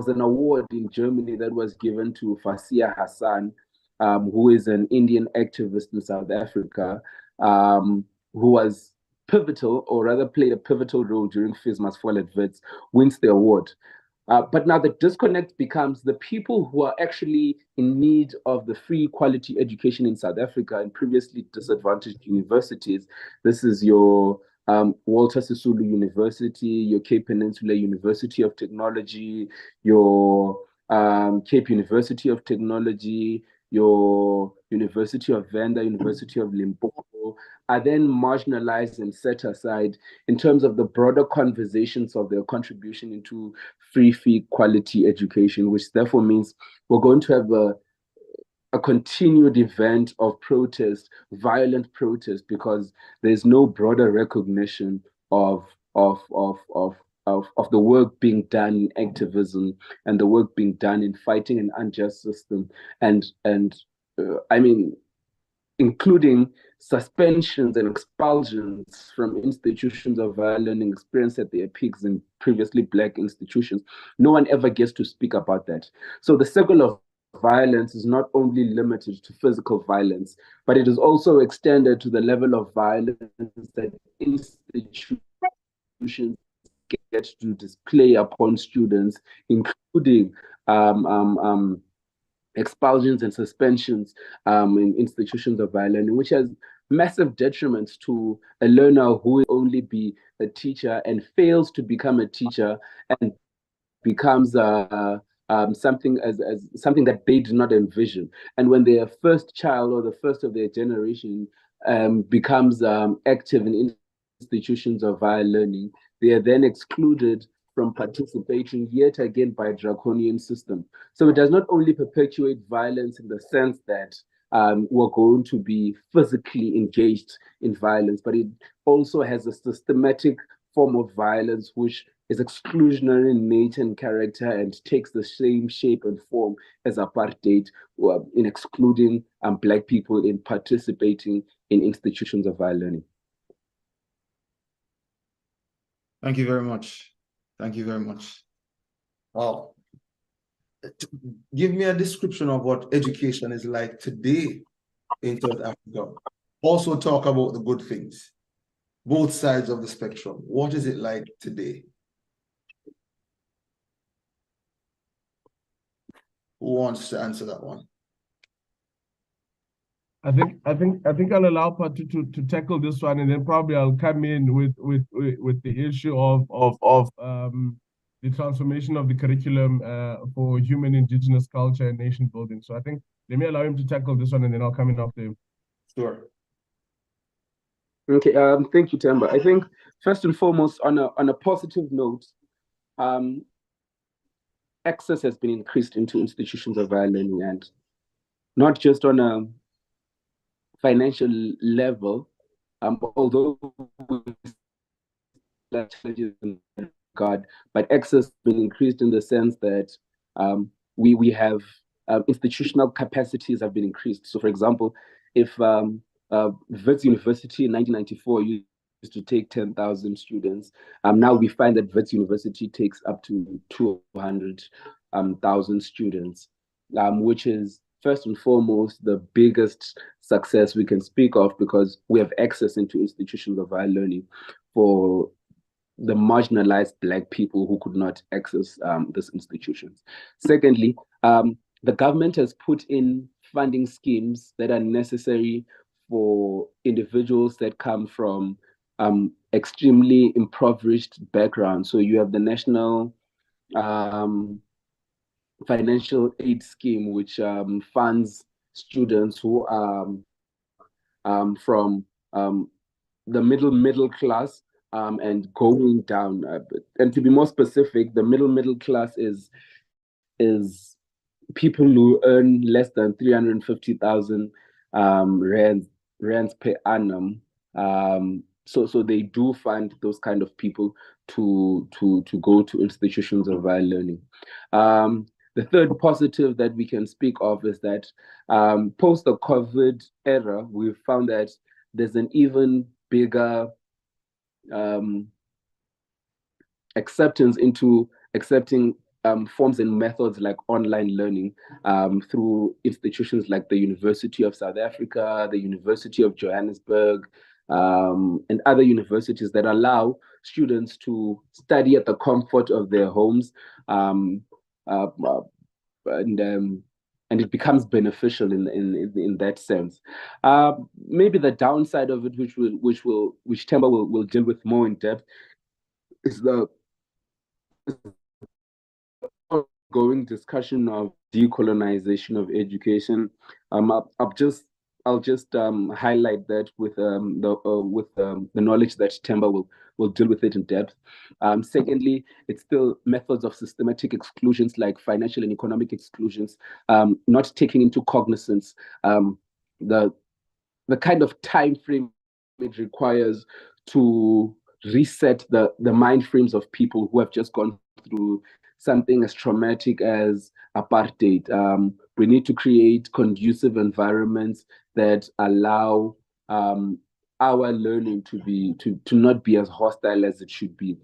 an award in Germany that was given to Fasia Hassan, who is an Indian activist in South Africa, who was pivotal, or rather played a pivotal role during Fees Must Fall at Wits, wins the award. But now the disconnect becomes the people who are actually in need of the free quality education in South Africa and previously disadvantaged universities. This is your Walter Sisulu University, your Cape Peninsula University of Technology, your Cape University of Technology, your University of Venda, University of Limpopo, are then marginalized and set aside in terms of the broader conversations of their contribution into free quality education, which therefore means we're going to have a continued event of protest, violent protest, because there's no broader recognition of the work being done in activism and the work being done in fighting an unjust system, and I mean, including suspensions and expulsions from institutions of higher learning experienced at their peaks in previously Black institutions. No one ever gets to speak about that. So the circle of violence is not only limited to physical violence, but it is also extended to the level of violence that institutions get to display upon students, including expulsions and suspensions in institutions of higher learning, which has massive detriments to a learner who will only be a teacher and fails to become a teacher and becomes something as something that they did not envision. And when their first child or the first of their generation becomes active in institutions of higher learning, they are then excluded from participating yet again by a draconian system. So it does not only perpetuate violence in the sense that we're going to be physically engaged in violence, but it also has a systematic form of violence which is exclusionary in nature and character and takes the same shape and form as apartheid in excluding Black people in participating in institutions of higher learning. Thank you very much. Thank you very much. Wow. Give me a description of what education is like today in South Africa. Also talk about the good things, both sides of the spectrum. What is it like today? Who wants to answer that one? I think I'll allow Patu to tackle this one, and then probably I'll come in with the issue of the transformation of the curriculum for human indigenous culture and nation building. So I think let me allow him to tackle this one, and then I'll come in after him. Sure. Okay. Thank you, Temba. I think first and foremost, on a positive note, access has been increased into institutions of higher learning, and not just on a financial level, although challenges in that regard, but access has been increased in the sense that we have institutional capacities have been increased. So, for example, if Wits University in 1994 used to take 10,000 students, now we find that Wits University takes up to 200,000 students, which is first and foremost the biggest success we can speak of, because we have access into institutions of higher learning for the marginalized Black people who could not access these institutions. Secondly, the government has put in funding schemes that are necessary for individuals that come from extremely impoverished backgrounds. So you have the National Financial Aid Scheme, which funds students who are from the middle class and going down. And to be more specific, the middle class is people who earn less than 350,000 rands per annum. So they do fund those kind of people to go to institutions of higher learning. The third positive that we can speak of is that post the COVID era, we've found that there's an even bigger acceptance into accepting forms and methods like online learning through institutions like the University of South Africa, the University of Johannesburg, and other universities that allow students to study at the comfort of their homes, uh, uh, and it becomes beneficial in that sense. Maybe the downside of it, which Themba will deal with more in depth, is the ongoing discussion of decolonization of education. I'll just highlight that with the knowledge that Themba will deal with it in depth. Secondly, it's still methods of systematic exclusions like financial and economic exclusions, not taking into cognizance the kind of time frame it requires to reset the mind frames of people who have just gone through something as traumatic as apartheid. We need to create conducive environments that allow our learning to not be as hostile as it should be,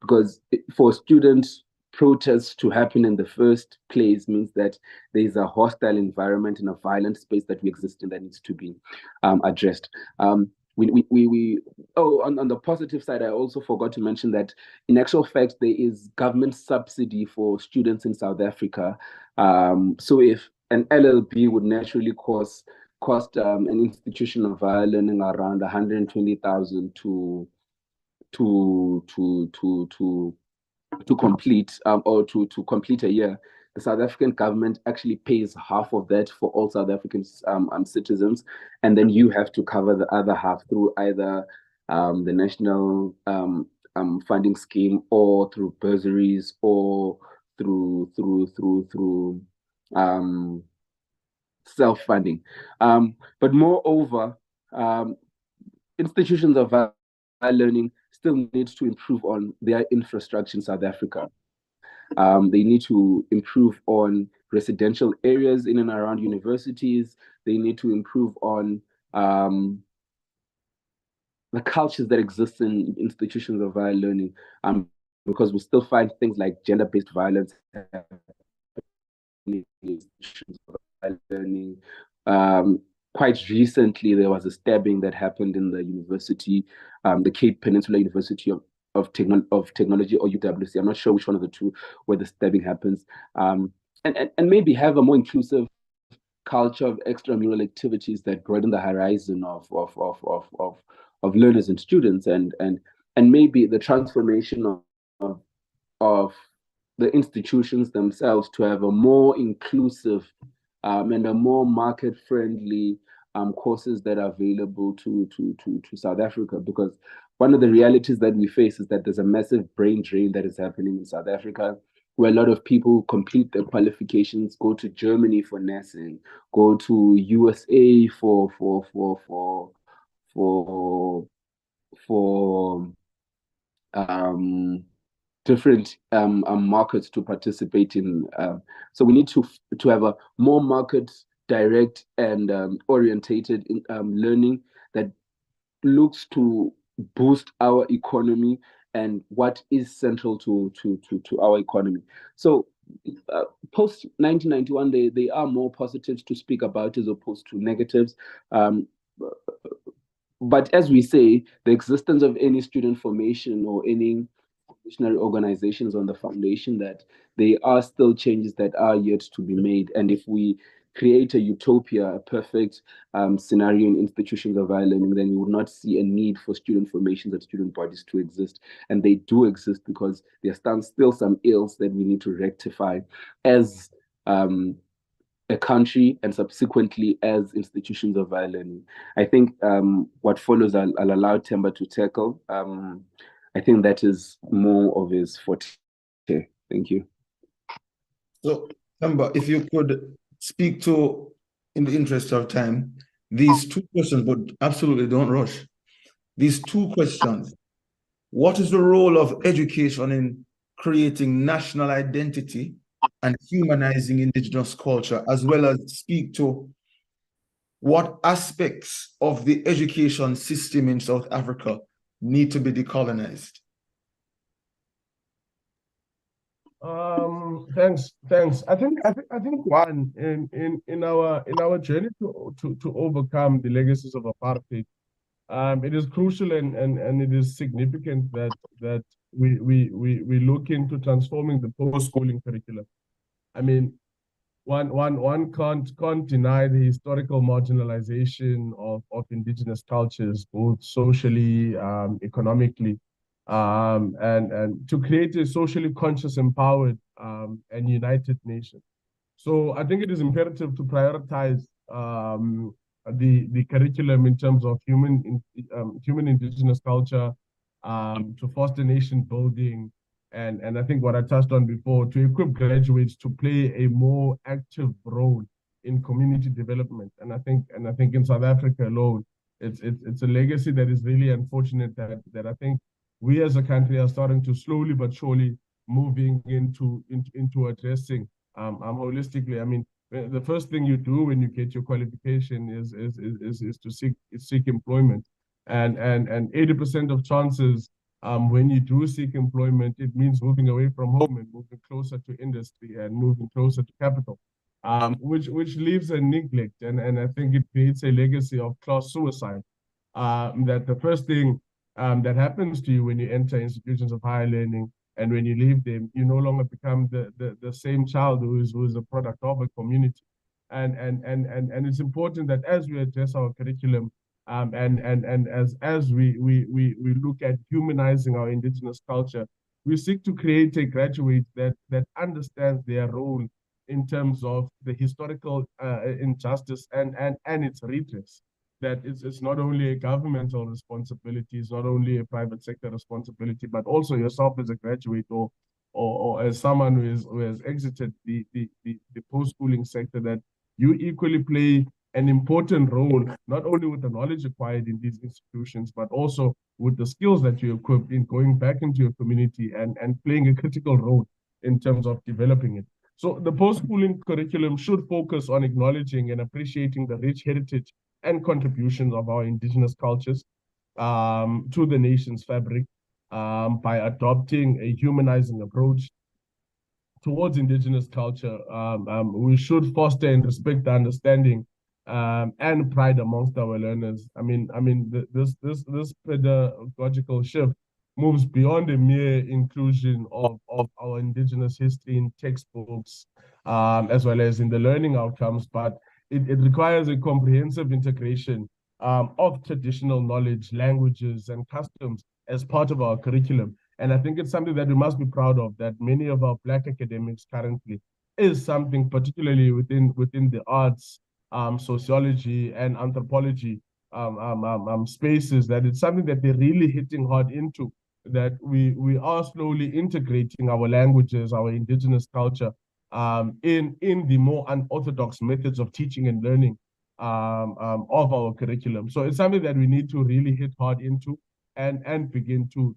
because for students, protests to happen in the first place means that there is a hostile environment and a violent space that we exist in that needs to be addressed. On the positive side, I also forgot to mention that in actual fact, there is government subsidy for students in South Africa. So if an LLB would naturally cost an institution of higher learning around 120,000 to complete or to complete a year, the South African government actually pays half of that for all South African citizens, and then you have to cover the other half through either the national funding scheme, or through bursaries, or through self-funding. But moreover, institutions of higher learning still need to improve on their infrastructure in South Africa. They need to improve on residential areas in and around universities. They need to improve on the cultures that exist in institutions of higher learning, because we still find things like gender-based violence in institutions of higher learning. Quite recently, there was a stabbing that happened in the university, the Cape Peninsula University of Technology, or UWC. I'm not sure which one of the two where the stabbing happens. And maybe have a more inclusive culture of extramural activities that broaden the horizon of learners and students, and maybe the transformation of the institutions themselves to have a more inclusive and a more market-friendly courses that are available to South Africa. Because one of the realities that we face is that there's a massive brain drain that is happening in South Africa, where a lot of people complete their qualifications, go to Germany for nursing, go to USA for different markets to participate in. So we need to have a more market direct and orientated learning that looks to boost our economy and what is central to our economy. So post 1991, they are more positives to speak about as opposed to negatives. But as we say, the existence of any student formation or any missionary organizations on the foundation that there are still changes that are yet to be made. And if we create a utopia, a perfect scenario in institutions of higher learning, then you would not see a need for student formations and student bodies to exist. And they do exist because there are still some ills that we need to rectify as a country and subsequently as institutions of higher learning. I think what follows I'll allow Themba to tackle. I think that is more of his forte. Thank you. So, Themba, if you could speak to, in the interest of time, these two questions, but absolutely don't rush. These two questions. What is the role of education in creating national identity and humanizing indigenous culture, as well as speak to what aspects of the education system in South Africa need to be decolonized? Thanks. I think one in our journey to overcome the legacies of apartheid, It is crucial and it is significant that we look into transforming the post-schooling curriculum. I mean, one can't deny the historical marginalization of indigenous cultures, both socially, economically, and to create a socially conscious, empowered, and united nation. So I think it is imperative to prioritize the curriculum in terms of human indigenous culture, to foster nation building, and I think what I touched on before, to equip graduates to play a more active role in community development. And I think in South Africa alone, it's a legacy that is really unfortunate that I think we as a country are starting to slowly but surely moving into addressing holistically. I mean, the first thing you do when you get your qualification is to seek employment, and 80% of chances when you do seek employment, it means moving away from home and moving closer to industry and moving closer to capital, which leaves a neglect, and I think it creates a legacy of class suicide. That the first thing that happens to you when you enter institutions of higher learning and when you leave them, you no longer become the same child who is a product of a community. And it's important that as we address our curriculum, and as we look at humanizing our indigenous culture, we seek to create a graduate that understands their role in terms of the historical injustice and its redress. That it's not only a governmental responsibility, it's not only a private sector responsibility, but also yourself as a graduate or as someone who has exited the post-schooling sector, that you equally play an important role, not only with the knowledge acquired in these institutions, but also with the skills that you equipped in going back into your community and playing a critical role in terms of developing it. So the post-schooling curriculum should focus on acknowledging and appreciating the rich heritage and contributions of our indigenous cultures to the nation's fabric, by adopting a humanizing approach towards indigenous culture. We should foster and respect the understanding and pride amongst our learners. This pedagogical shift moves beyond a mere inclusion of our indigenous history in textbooks, as well as in the learning outcomes, but it requires a comprehensive integration of traditional knowledge, languages, and customs as part of our curriculum. And I think it's something that we must be proud of, that many of our Black academics currently is something, particularly within the arts, sociology, and anthropology spaces, that it's something that they're really hitting hard into, that we are slowly integrating our languages, our indigenous culture, in the more unorthodox methods of teaching and learning of our curriculum. So it's something that we need to really hit hard into and begin to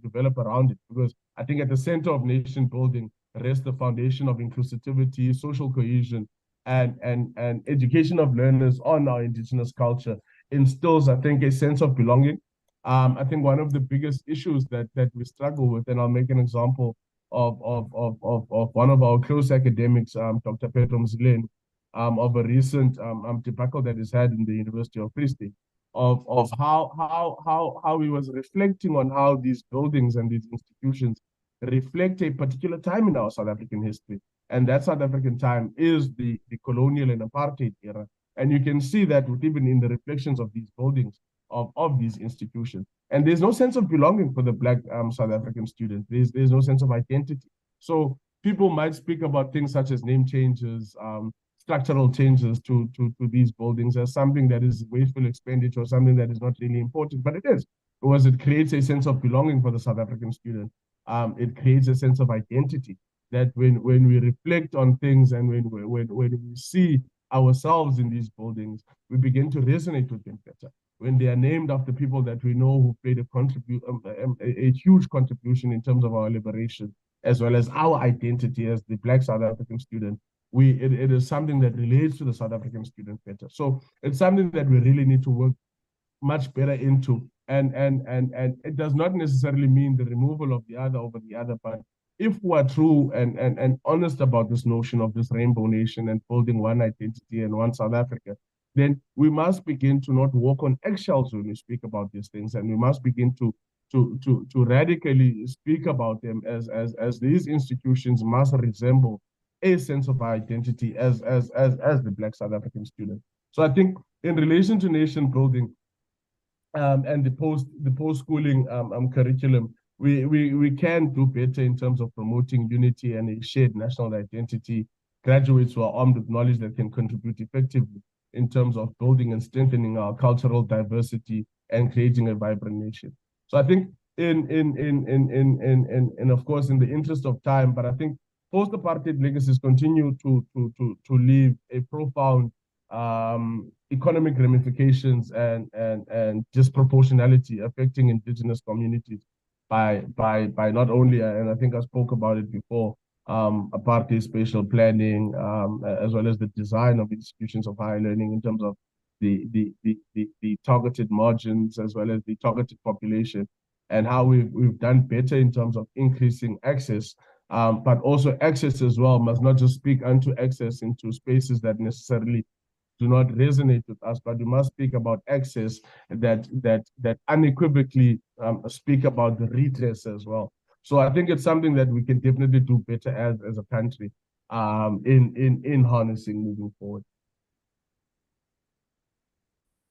develop around it, because I think at the center of nation building rests the foundation of inclusivity, social cohesion, and education of learners on our indigenous culture instills, I think, a sense of belonging. I think one of the biggest issues that we struggle with, and I'll make an example of one of our close academics, Dr. Pedro Mzileni, of a recent debacle that is had in the University of Free State, of how he was reflecting on how these buildings and these institutions reflect a particular time in our South African history. And that South African time is the colonial and apartheid era. And you can see that even in the reflections of these buildings, of these institutions. And there's no sense of belonging for the Black South African student. There's no sense of identity. So people might speak about things such as name changes, structural changes to these buildings as something that is wasteful expenditure, something that is not really important, but it is, because it creates a sense of belonging for the South African student. It creates a sense of identity, that when we reflect on things and when we see ourselves in these buildings, we begin to resonate with them better. When they are named after people that we know who played a huge contribution in terms of our liberation, as well as our identity as the Black South African student, it is something that relates to the South African student better. So it's something that we really need to work much better into. And it does not necessarily mean the removal of the other over the other, but if we're true and honest about this notion of this rainbow nation and building one identity and one South Africa, then we must begin to not walk on eggshells when we speak about these things, and we must begin to radically speak about them as these institutions must resemble a sense of identity as the Black South African student. So I think in relation to nation building and the post schooling curriculum, we can do better in terms of promoting unity and a shared national identity. Graduates who are armed with knowledge that can contribute effectively in terms of building and strengthening our cultural diversity and creating a vibrant nation. So I think in of course in the interest of time, but I think post-apartheid legacies continue to leave a profound economic ramifications and disproportionality affecting indigenous communities by not only, and I think I spoke about it before, apartheid spatial planning, as well as the design of institutions of higher learning in terms of the targeted margins as well as the targeted population, and how we've done better in terms of increasing access. But also access as well must not just speak unto access into spaces that necessarily do not resonate with us, but we must speak about access that unequivocally speak about the redress as well. So I think it's something that we can definitely do better as a country in harnessing moving forward.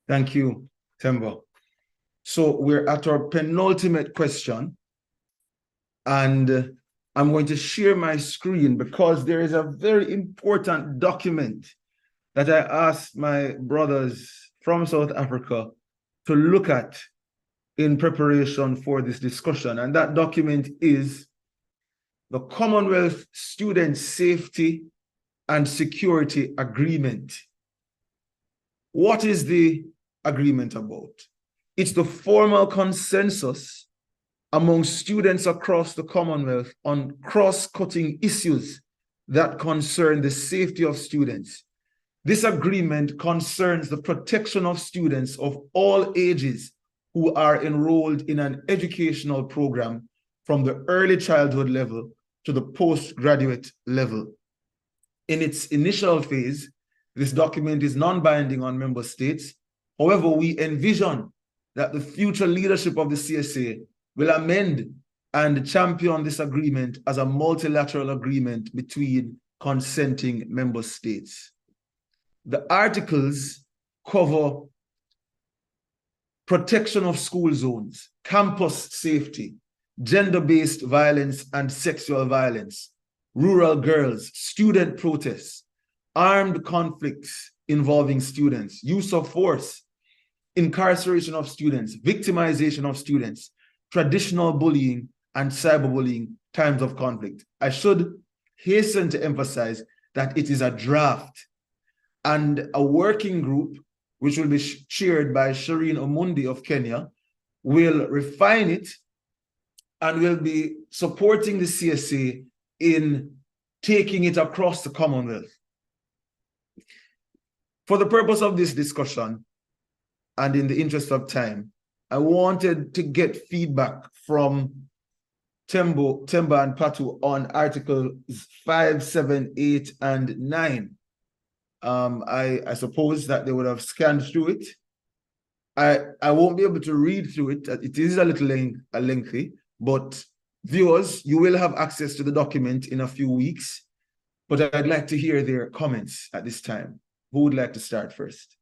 Thank you, Themba. So we're at our penultimate question, and I'm going to share my screen because there is a very important document that I asked my brothers from South Africa to look at in preparation for this discussion. And that document is the Commonwealth Student Safety and Security Agreement. What is the agreement about? It's the formal consensus among students across the Commonwealth on cross-cutting issues that concern the safety of students. This agreement concerns the protection of students of all ages who are enrolled in an educational program from the early childhood level to the postgraduate level. In its initial phase, this document is non-binding on member states. However, we envision that the future leadership of the CSA will amend and champion this agreement as a multilateral agreement between consenting member states. The articles cover protection of school zones, campus safety, gender-based violence and sexual violence, rural girls, student protests, armed conflicts involving students, use of force, incarceration of students, victimization of students, traditional bullying, and cyberbullying times of conflict. I should hasten to emphasize that it is a draft, and a working group, which will be chaired by Shireen Omundi of Kenya, will refine it and will be supporting the CSA in taking it across the Commonwealth. For the purpose of this discussion, and in the interest of time, I wanted to get feedback from Themba and Patu on Articles 5, 7, 8, and 9. I suppose that they would have scanned through it. I won't be able to read through it. It is a little lengthy, but viewers, you will have access to the document in a few weeks. But I'd like to hear their comments at this time. Who would like to start first?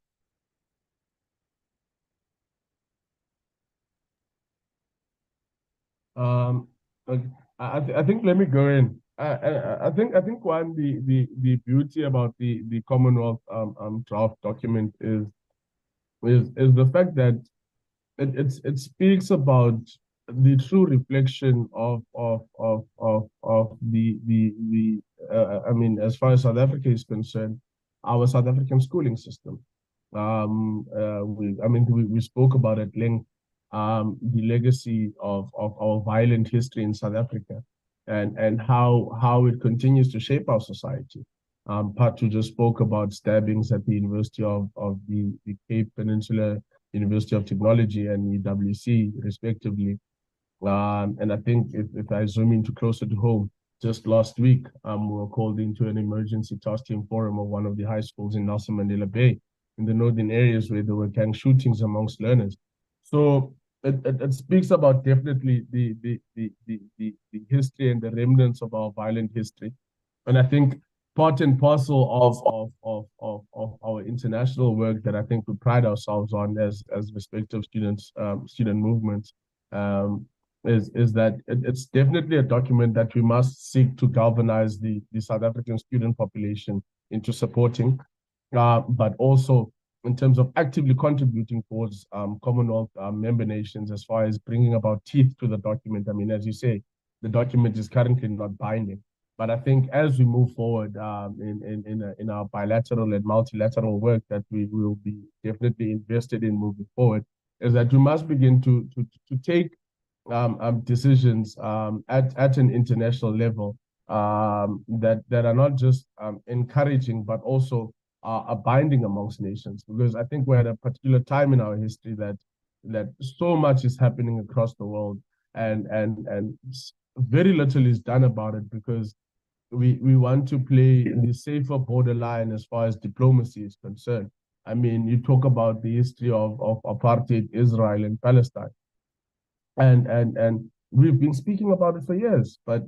I think let me go in. I think one the beauty about the Commonwealth draft document is the fact that it speaks about the true reflection of the I mean, as far as South Africa is concerned, our South African schooling system. We spoke about at length the legacy of our violent history in South Africa, and how it continues to shape our society. Patu just spoke about stabbings at the University of the Cape Peninsula, University of Technology, and EWC, respectively. And I think if I zoom into closer to home, just last week, we were called into an emergency task team forum of one of the high schools in Nelson Mandela Bay, in the northern areas where there were gang shootings amongst learners. So it speaks about definitely the history and the remnants of our violent history. And I think part and parcel of our international work that I think we pride ourselves on as respective students, student movements, is that it's definitely a document that we must seek to galvanize the South African student population into supporting, but also in terms of actively contributing towards Commonwealth member nations as far as bringing about teeth to the document. I mean, as you say, the document is currently not binding. But I think as we move forward in our bilateral and multilateral work that we will be definitely invested in moving forward, is that we must begin to take decisions at an international level that are not just encouraging but also are binding amongst nations. Because I think we're at a particular time in our history that so much is happening across the world, and very little is done about it because we want to play the safer borderline as far as diplomacy is concerned. I mean, you talk about the history of apartheid, Israel and Palestine, and we've been speaking about it for years, but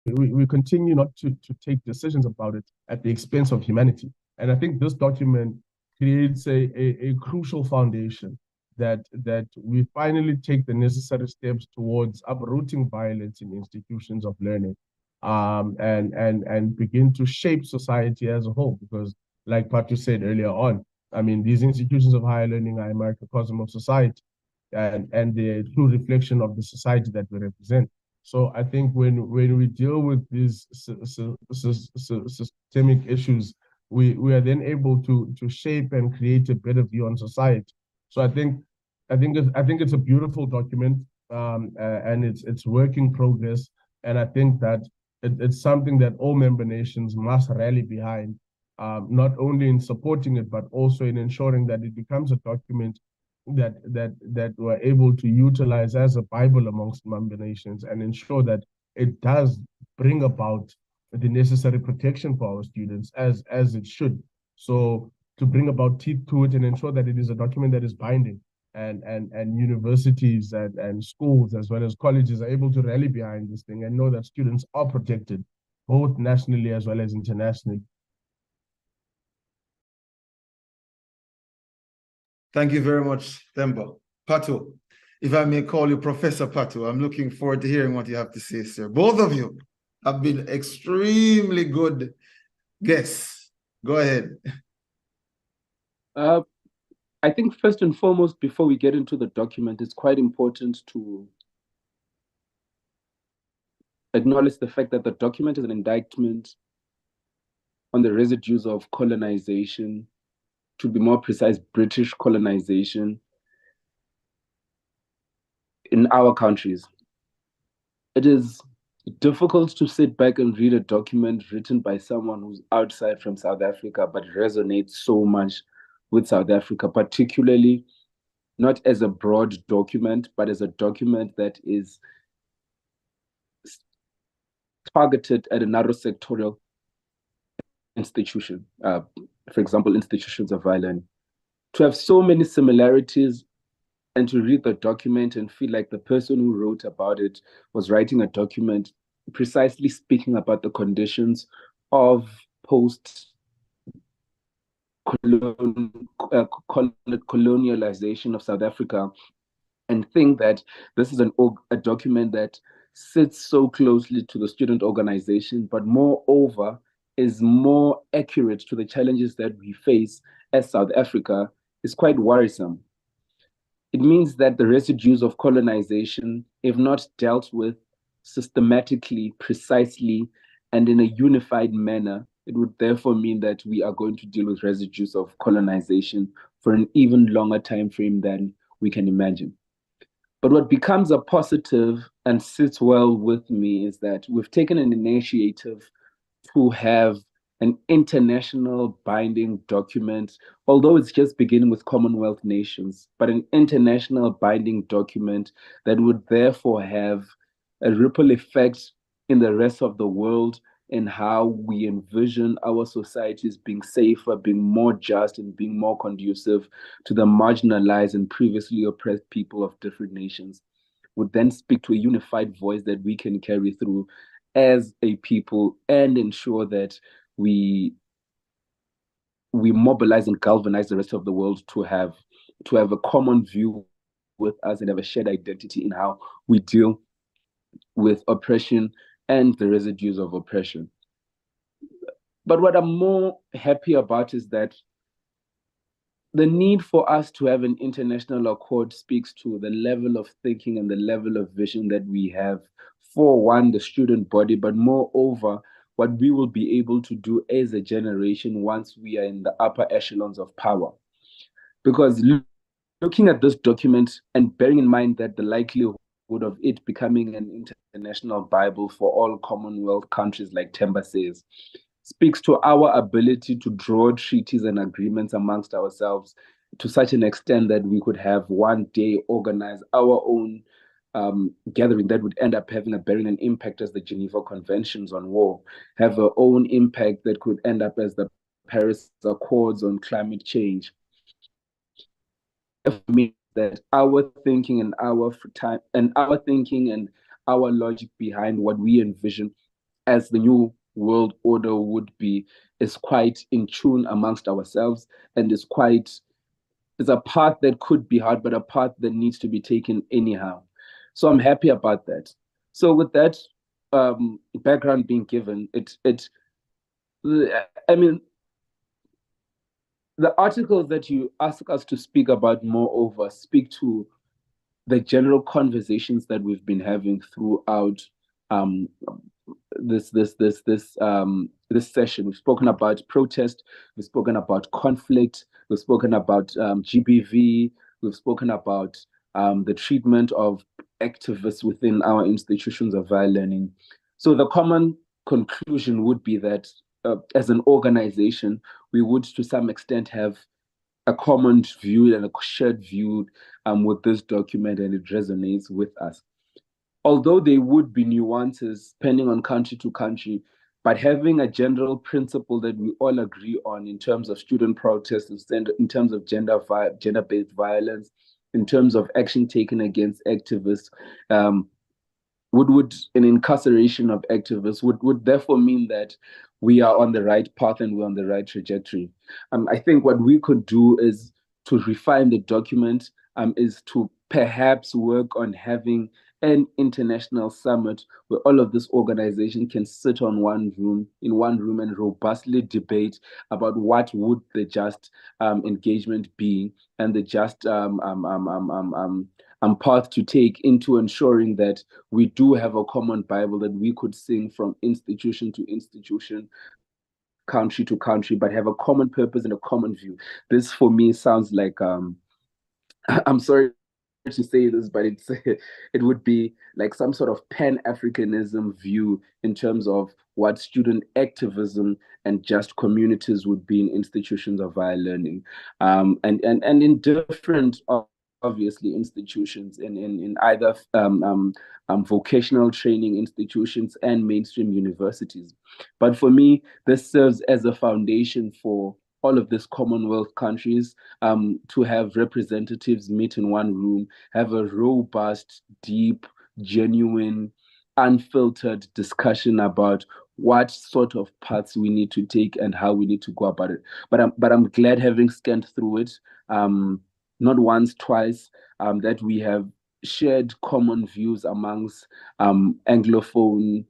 we continue not to take decisions about it at the expense of humanity. And I think this document creates a crucial foundation that we finally take the necessary steps towards uprooting violence in institutions of learning, and begin to shape society as a whole. Because, like Patu said earlier on, I mean, these institutions of higher learning are a microcosm of society, and they're a true reflection of the society that we represent. So I think when we deal with these systemic issues, we are then able to shape and create a better view on society. So I think it's a beautiful document, and it's work in progress. And I think that it's something that all member nations must rally behind, not only in supporting it, but also in ensuring that it becomes a document that we're able to utilize as a Bible amongst member nations and ensure that it does bring about the necessary protection for our students as it should. So to bring about teeth to it and ensure that it is a document that is binding, and universities and schools as well as colleges are able to rally behind this thing and know that students are protected both nationally as well as internationally. Thank you very much, Themba. Patu, if I may call you Professor Patu, I'm looking forward to hearing what you have to say, sir. Both of you have been extremely good guests. Go ahead. I think first and foremost, before we get into the document, it's quite important to acknowledge the fact that the document is an indictment on the residues of colonization, to be more precise, British colonization in our countries. It is difficult to sit back and read a document written by someone who's outside from South Africa, but resonates so much with South Africa, particularly not as a broad document, but as a document that is targeted at a narrow sectorial institution, for example, institutions of violence. To have so many similarities and to read the document and feel like the person who wrote about it was writing a document precisely speaking about the conditions of post-colonialization of South Africa, and think that this is a document that sits so closely to the student organization, but moreover is more accurate to the challenges that we face as South Africa, is quite worrisome. It means that the residues of colonization, if not dealt with systematically, precisely, and in a unified manner, it would therefore mean that we are going to deal with residues of colonization for an even longer time frame than we can imagine. But what becomes a positive and sits well with me is that we've taken an initiative to have an international binding document, although it's just beginning with Commonwealth nations, but an international binding document that would therefore have a ripple effect in the rest of the world in how we envision our societies being safer, being more just, and being more conducive to the marginalized and previously oppressed people of different nations, would then speak to a unified voice that we can carry through as a people and ensure that we mobilize and galvanize the rest of the world to have a common view with us and have a shared identity in how we deal with oppression and the residues of oppression. But what I'm more happy about is that the need for us to have an international accord speaks to the level of thinking and the level of vision that we have for, one, the student body, but moreover, what we will be able to do as a generation once we are in the upper echelons of power. Because looking at this document and bearing in mind that the likelihood of it becoming an international Bible for all Commonwealth countries, like Temba says, speaks to our ability to draw treaties and agreements amongst ourselves to such an extent that we could have one day organize our own gathering that would end up having a bearing and impact as the Geneva Conventions on War, have our own impact that could end up as the Paris Accords on climate change. It means that our thinking and our logic behind what we envision as the new world order would be is quite in tune amongst ourselves, and is a path that could be hard, but a path that needs to be taken anyhow. So I'm happy about that. So with that background being given, the articles that you ask us to speak about, moreover, speak to the general conversations that we've been having throughout this session. We've spoken about protest, we've spoken about conflict, we've spoken about GBV, we've spoken about the treatment of activists within our institutions of higher learning. So the common conclusion would be that as an organization, we would to some extent have a common view and a shared view with this document, and it resonates with us. Although there would be nuances depending on country to country, but having a general principle that we all agree on in terms of student protests, in terms of gender-based violence, in terms of action taken against activists, an incarceration of activists would therefore mean that we are on the right path and we're on the right trajectory. I think what we could do is to refine the document, is to perhaps work on having an international summit where all of this organization can sit in one room and robustly debate about what would the just engagement be, and the just path to take into ensuring that we do have a common Bible that we could sing from institution to institution, country to country, but have a common purpose and a common view. This for me sounds like I'm sorry to say this, but it would be like some sort of Pan-Africanism view in terms of what student activism and just communities would be in institutions of higher learning, and in different, obviously, institutions in either vocational training institutions and mainstream universities. But for me, this serves as a foundation for all of these Commonwealth countries to have representatives meet in one room, have a robust, deep, genuine, unfiltered discussion about what sort of paths we need to take and how we need to go about it. But I'm glad, having scanned through it, not once, twice, that we have shared common views amongst Anglophone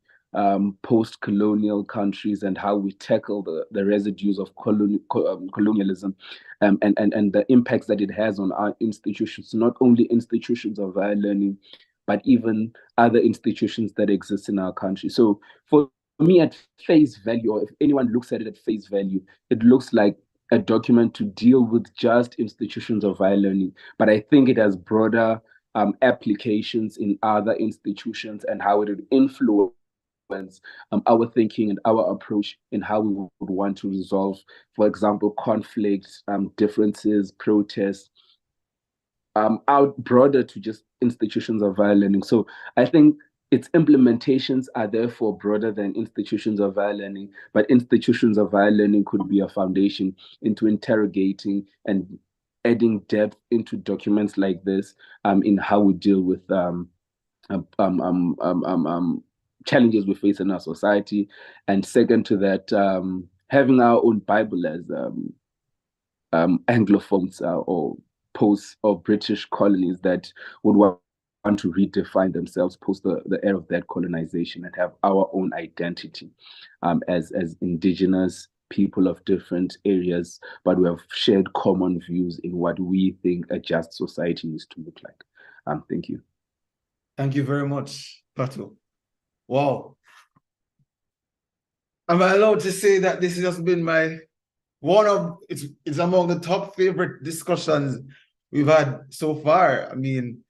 post-colonial countries, and how we tackle the residues of colonialism, and the impacts that it has on our institutions, not only institutions of higher learning, but even other institutions that exist in our country. So for me, at face value, or if anyone looks at it at face value, it looks like a document to deal with just institutions of higher learning. But I think it has broader applications in other institutions, and how it would influence our thinking and our approach in how we would want to resolve, for example, conflicts, differences, protests, out broader to just institutions of higher learning. So I think its implementations are therefore broader than institutions of higher learning, but institutions of higher learning could be a foundation into interrogating and adding depth into documents like this in how we deal with challenges we face in our society. And second to that, having our own Bible as Anglophones or post or British colonies that would want to redefine themselves post the era of that colonization and have our own identity as indigenous people of different areas, but we have shared common views in what we think a just society needs to look like. Thank you. Thank you very much, Pato. Wow. Am I allowed to say that this has just been it's among the top favorite discussions we've had so far? I mean,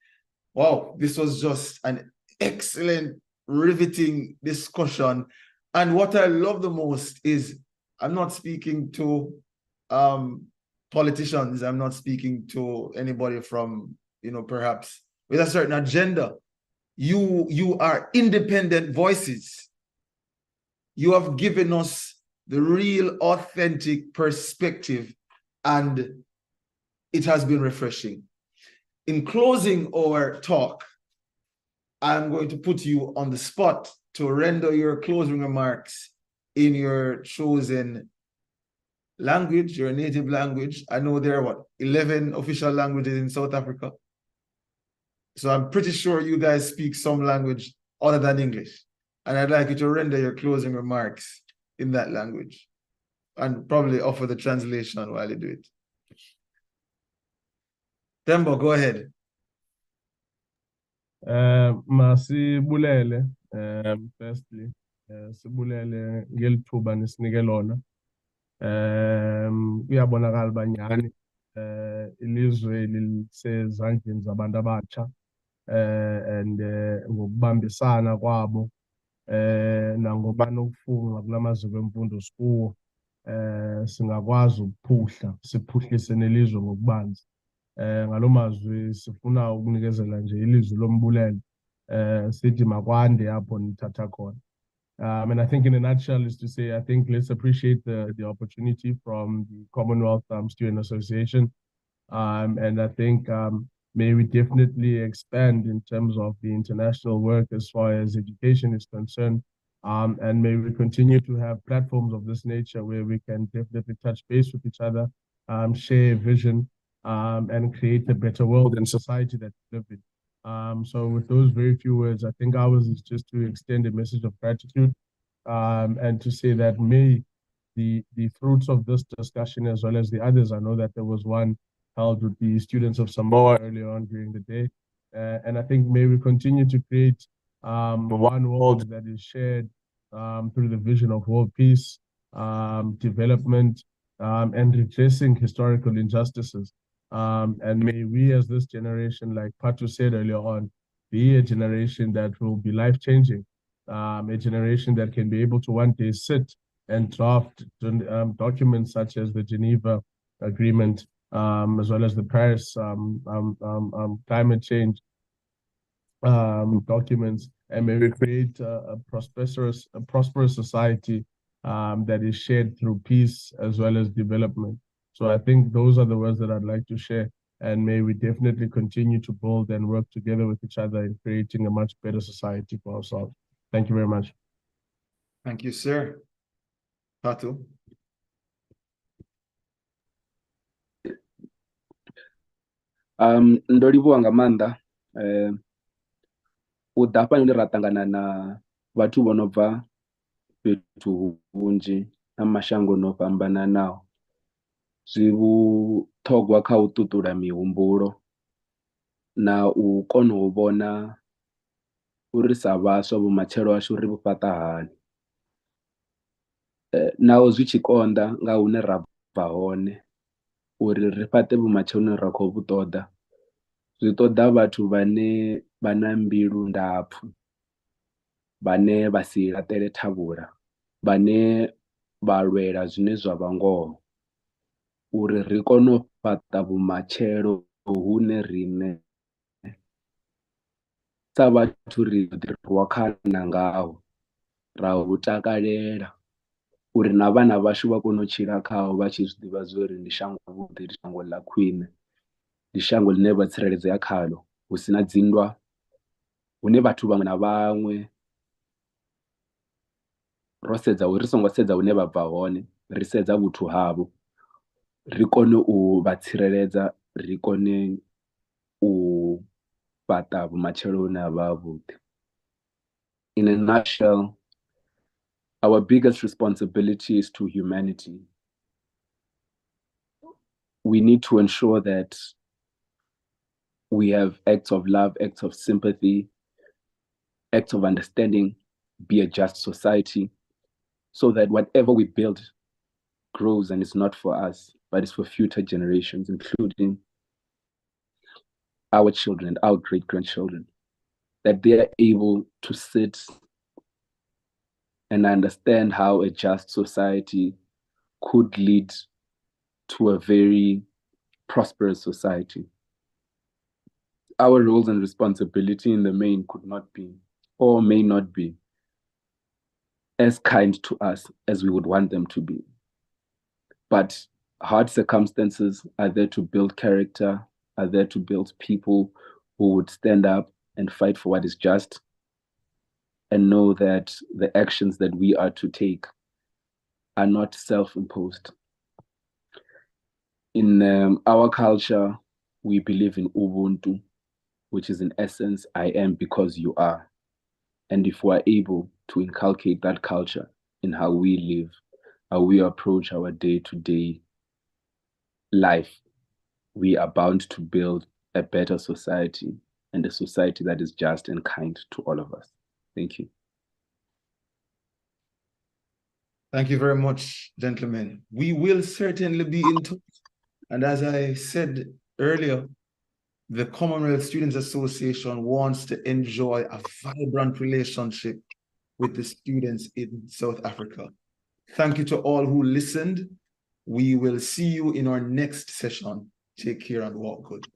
wow, this was just an excellent, riveting discussion. And what I love the most is I'm not speaking to politicians. I'm not speaking to anybody from, perhaps with a certain agenda. You are independent voices. You have given us the real, authentic perspective, and it has been refreshing. In closing our talk, I'm going to put you on the spot to render your closing remarks in your chosen language, your native language. I know there are 11 official languages in South Africa. So I'm pretty sure you guys speak some language other than English. And I'd like you to render your closing remarks in that language and probably offer the translation while you do it. Tembo, go ahead. Masibulele firstly sibulele ngelithuba nesinike lona kuyabonakala banyani ilizwe lisezandleni zabantu abatsha and ngokubambisana kwabo nangobana ukufunga kulamaziko emfundo sikuwo singakwazi ukuphuhla siphuhlise nelizwe ngokubanzi. Ngalomazwi sifuna ukunikezela nje ilizwi lombulelo sithi makwande apho nithatha khona. And I think in a nutshell is to say, I think let's appreciate the opportunity from the Commonwealth Student Association. And I think may we definitely expand in terms of the international work as far as education is concerned. And may we continue to have platforms of this nature where we can definitely touch base with each other, share vision, and create a better world and society that we live in. So with those very few words, I think ours is just to extend a message of gratitude and to say that may the fruits of this discussion as well as the others, I know that there was one held with the students of Samoa earlier on during the day. And I think may we continue to create one world that is shared through the vision of world peace, development, and redressing historical injustices. And may we as this generation, like Patu said earlier on, be a generation that will be life-changing, a generation that can be able to one day sit and draft documents such as the Geneva Agreement, as well as the Paris climate change documents, and may we create a prosperous society that is shared through peace as well as development. So I think those are the words that I'd like to share, and may we definitely continue to build and work together with each other in creating a much better society for ourselves. Thank you very much. Thank you, sir. Patu. Ndo livhuwa nga maanḓa u ḓa hafha ni ra ṱangana na vhathu vho no bva fhethu vhunzhi na mashango no fhambananaho. Zwi vhuṱhogwa kha u ṱuṱula mihumbulo na u kona u vhona uri sa vhaswa vhumatshelo hashu ri vhu fhaṱa hani, naho zwi tshi konḓa nga hune ra bva hone uri ri fhaṱe vhumatshelo hune ra khou vhu ṱoḓa. Zwi ṱoḓa vhathu vhane vha na mbilu ndapfu, vhane vha si laṱele thavhula, vhane vha lwela zwine zwa vha ngoho, uri ri kone u fhaṱa vhumatshelo hune riṋe sa vhathu ri ḓirwa khana ngaho ra hu takalela uri na vhana vhashu vha kone u tshila khaho vha tshi zwi ḓivha zwori ndi shango vhuḓi, ndi shango ḽa khwiṋe, ndi shango ḽine vha tsireledzea khaḽo hu sina dzinndwa, hune vhathu vhaṅwe na vhaṅwe ro sedza ri songo sedza hune vha bva hone, ri sedza vhuthu havho, ri kone u vha tsireledza, ri kone u fhaṱa vhumatshelo hune ha vha vhuḓi. In a nutshell, our biggest responsibility is to humanity. We need to ensure that we have acts of love, acts of sympathy, acts of understanding, be a just society, so that whatever we build grows and it's not for us, but it's for future generations, including our children, our great-grandchildren, that they are able to sit and understand how a just society could lead to a very prosperous society. Our roles and responsibility in the main could not be, or may not be, as kind to us as we would want them to be. But hard circumstances are there to build character, are there to build people who would stand up and fight for what is just, and know that the actions that we are to take are not self-imposed. In our culture, we believe in Ubuntu, which is in essence, I am because you are. And if we're able to inculcate that culture in how we live, how we approach our day-to-day life, we are bound to build a better society, and a society that is just and kind to all of us. Thank you. Thank you very much, gentlemen. We will certainly be in touch. And as I said earlier, the Commonwealth Students Association wants to enjoy a vibrant relationship with the students in South Africa. Thank you to all who listened. We will see you in our next session. Take care and walk good.